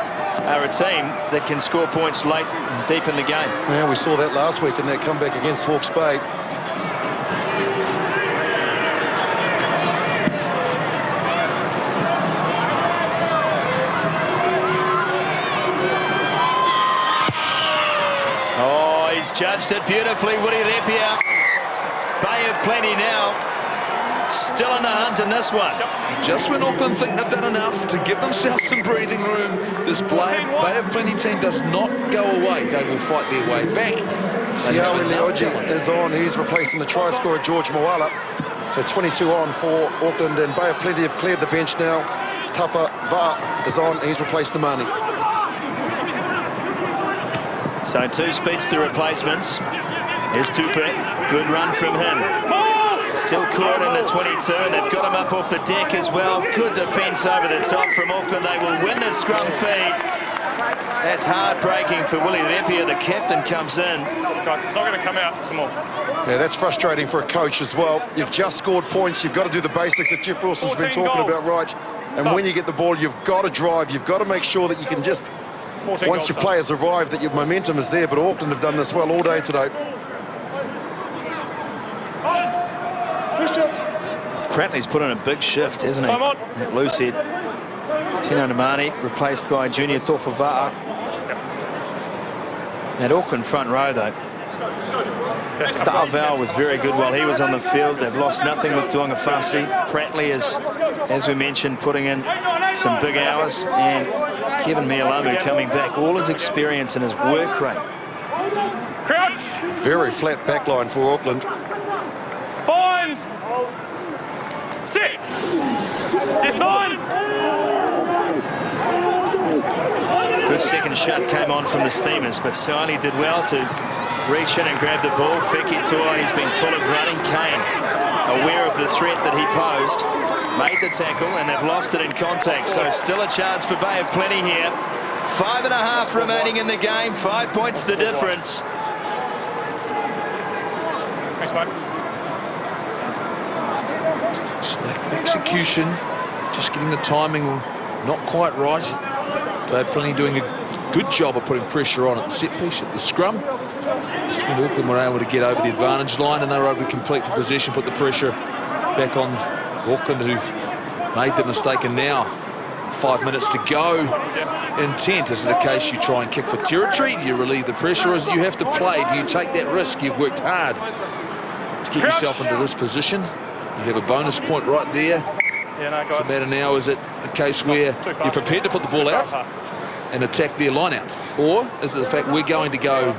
are a team that can score points late and deep in the game. Yeah, we saw that last week in that comeback against Hawke's Bay. Oh, he's judged it beautifully, Woody Repia. Bay of Plenty now still in the hunt in this one. Just when Auckland think they've done enough to give themselves some breathing room, this Bay of Plenty team does not go away. They will fight their way back. Siawi Leoji is on. He's replacing the try scorer, George Moala. So 22 on for Auckland, and Bay of Plenty have cleared the bench now. Tougher VAR is on, he's replaced Namani. So 2 speedster replacements. Here's Tupe, good run from him. Still caught in the 22, and they've got him up off the deck as well. Good defence over the top from Auckland. They will win the scrum feed. That's heartbreaking for Willie Repia. The captain comes in. Guys, it's not going to come out some more. Yeah, that's frustrating for a coach as well. You've just scored points. You've got to do the basics that Jeff Wilson's been talking about, right? And when you get the ball, you've got to drive. You've got to make sure that you can just, once your players arrive, that your momentum is there. But Auckland have done this well all day today. Prattley's put in a big shift, hasn't he? At loose head. Tino Namani replaced by Junior Thorfava'a. That Auckland front row, though. Darval was very good while he was on the field. They've lost nothing with Tuangafasi. Prattley is, as we mentioned, putting in some big hours. And Kevin Mialamu coming back. All his experience and his work rate. Crouch! Very flat back line for Auckland. Bind! Sit! Yes, 9! Good second shot came on from the Steamers, but Siley did well to reach in and grab the ball. Feki Toa, he's been full of running. Kane, aware of the threat that he posed, made the tackle, and they've lost it in contact. So still a chance for Bay of Plenty here. 5.5 remaining in the game. 5 points the difference. Thanks, mate. Just lack of execution, just getting the timing not quite right. Bay of Plenty doing a good job of putting pressure on at the set piece, at the scrum. Just when Auckland were able to get over the advantage line and they were able to complete for possession, put the pressure back on Auckland, who made the mistake. And now 5 minutes to go. Intent, is it a case you try and kick for territory? Do you relieve the pressure, or is it you have to play? Do you take that risk? You've worked hard to get yourself into this position. You have a bonus point right there. It's about an hour. Is it a case where you're prepared to put the ball out and attack their line out? Or is it the fact we're going to go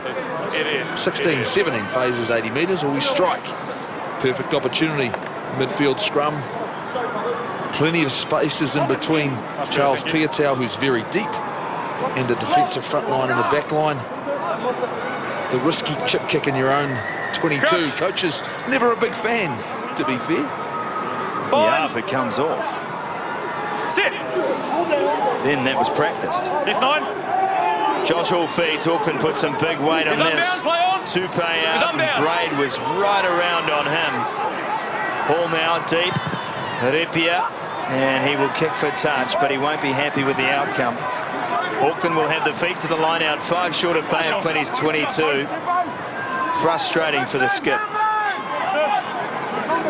16, 17 phases, 80 metres, or we strike? Perfect opportunity. Midfield scrum. Plenty of spaces in between Charles Piatau, who's very deep, and the defensive front line and the back line. The risky chip kick in your own 22. Coach is never a big fan, to be fair. Yeah, if it comes off. Sit! Then that was practiced. Yes, 9. Josh Hall feeds. Auckland put some big weight on this. Tupe out, and Braid was right around on him. Ball now deep. Repia, and he will kick for touch, but he won't be happy with the outcome. Auckland will have the feet to the line out, 5 short of Bay of Plenty's 22. Frustrating for the skip.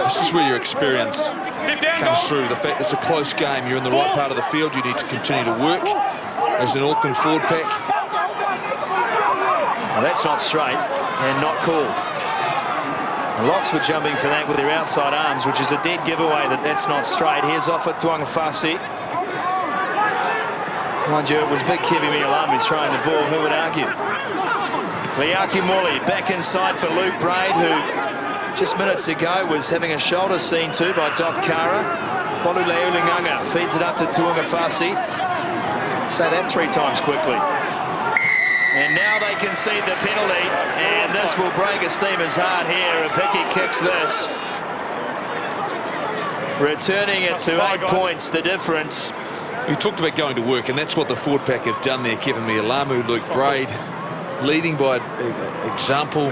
This is where your experience comes through. The fact it's a close game, you're in the right part of the field, you need to continue to work as an Auckland forward pack. Well, that's not straight and not cool. The Locks were jumping for that with their outside arms, which is a dead giveaway that that's not straight. Here's off at Tuangafasi. Mind you, it was big Kevi Mialamu throwing the ball, who would argue? Liaki Morley back inside for Luke Braid, who just minutes ago was having a shoulder seen to by Doc Kara. Bolu Leulinganga feeds it up to Tuangafasi. Say that 3 times quickly. And now they concede the penalty, and this will break a Steamer's heart here if Hickey kicks this. Returning it to 8 points, the difference. We talked about going to work, and that's what the forward pack have done there. Kevin Mialamu, Luke Braid, leading by example.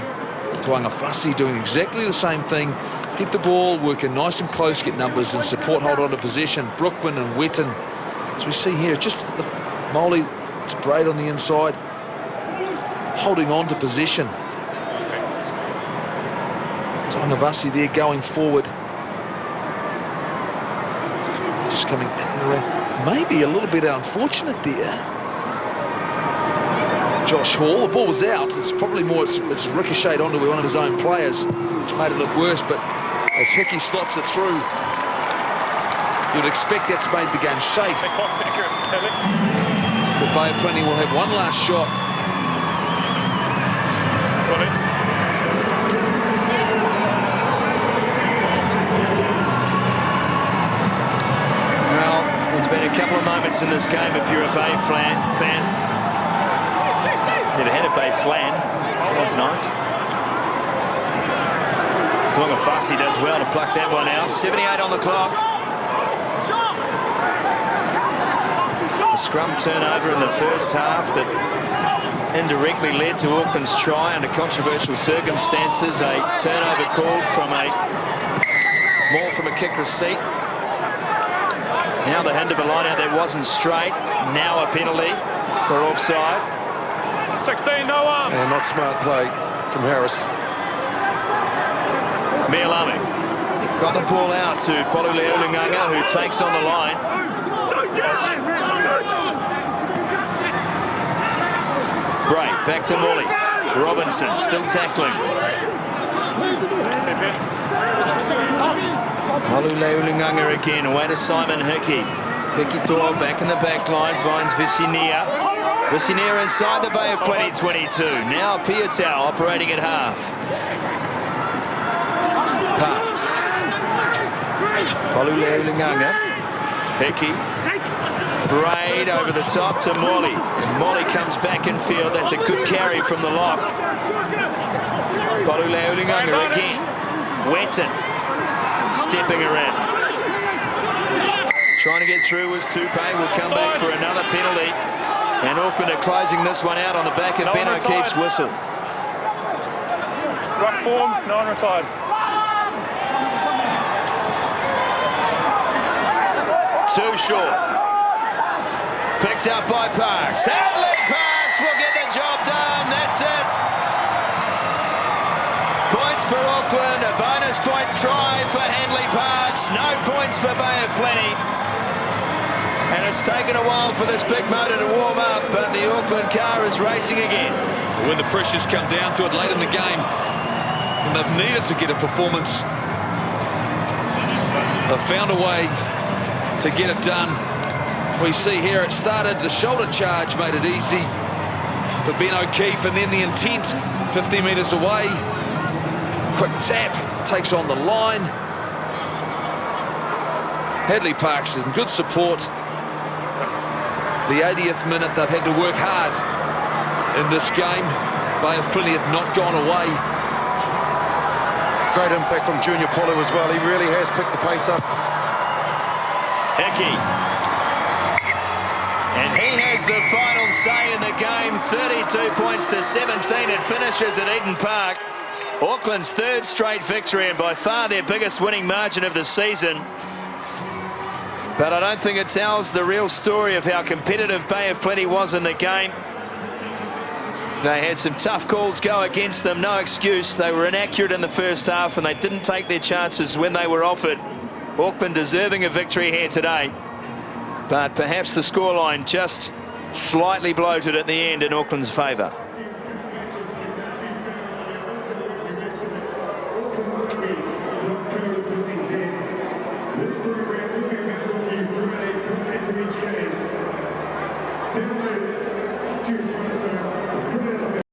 Tuangafasi doing exactly the same thing. Get the ball, working nice and close, get numbers and support, hold on to possession. Brookman and Wetton, as we see here, just the Molly, it's Braid on the inside, holding on to possession. Tuangafasi there going forward. Just coming in and around. Maybe a little bit unfortunate there. Josh Hall, the ball was out. It's probably more, it's ricocheted onto one of his own players, which made it look worse, but as Hickey slots it through, you'd expect that's made the game safe. The Bay of Plenty will have one last shot. moments in this game if you're a Bay fan. Never had a Bay flan. Sounds nice. Tonga Fussy does well to pluck that one out. 78 on the clock. A scrum turnover in the first half that indirectly led to Auckland's try under controversial circumstances. A turnover called from more from a kick receipt. Now the end of a line out that wasn't straight. Now a penalty for offside. 16, no arms. And not smart play from Harris. Mialami got the ball out to Poluleulingaga, who takes on the line. Bray, back to Morley. Robinson still tackling. Poluleulingaga again, away to Simon Hickey. Hickey Thor back in the back line, finds Visinia. Visinia inside the Bay of Plenty, 22. Now Piatau operating at half. Parks. Poluleulingaga. Hickey. Braid over the top to Morley. Morley comes back in field. That's a good carry from the lock. Poluleulingaga again. Wetton stepping around. Trying to get through was Tupay. Will come back for another penalty. And Auckland are closing this one out on the back of Ben O'Keefe's whistle. Ruck form, no one retired. Too short. Picked up by Parks. Hadley Parks will get the job done. That's it. Points for Auckland. A bonus point try for Hadley Parks. No points for Bay of Plenty. And it's taken a while for this big motor to warm up, but the Auckland car is racing again. When the pressures come down to it late in the game, and they've needed to get a performance, they've found a way to get it done. We see here it started, the shoulder charge made it easy for Ben O'Keefe, and then the intent 50 metres away. Quick tap, takes on the line. Hadley Parks is in good support. The 80th minute, they've had to work hard in this game. Bay of Plenty have not gone away. Great impact from Junior Polu as well. He really has picked the pace up. Hickey. And he has the final say in the game. 32 points to 17. It finishes at Eden Park. Auckland's third straight victory and by far their biggest winning margin of the season. But I don't think it tells the real story of how competitive Bay of Plenty was in the game. They had some tough calls go against them, no excuse. They were inaccurate in the first half and they didn't take their chances when they were offered. Auckland deserving a victory here today. But perhaps the scoreline just slightly bloated at the end in Auckland's favour. This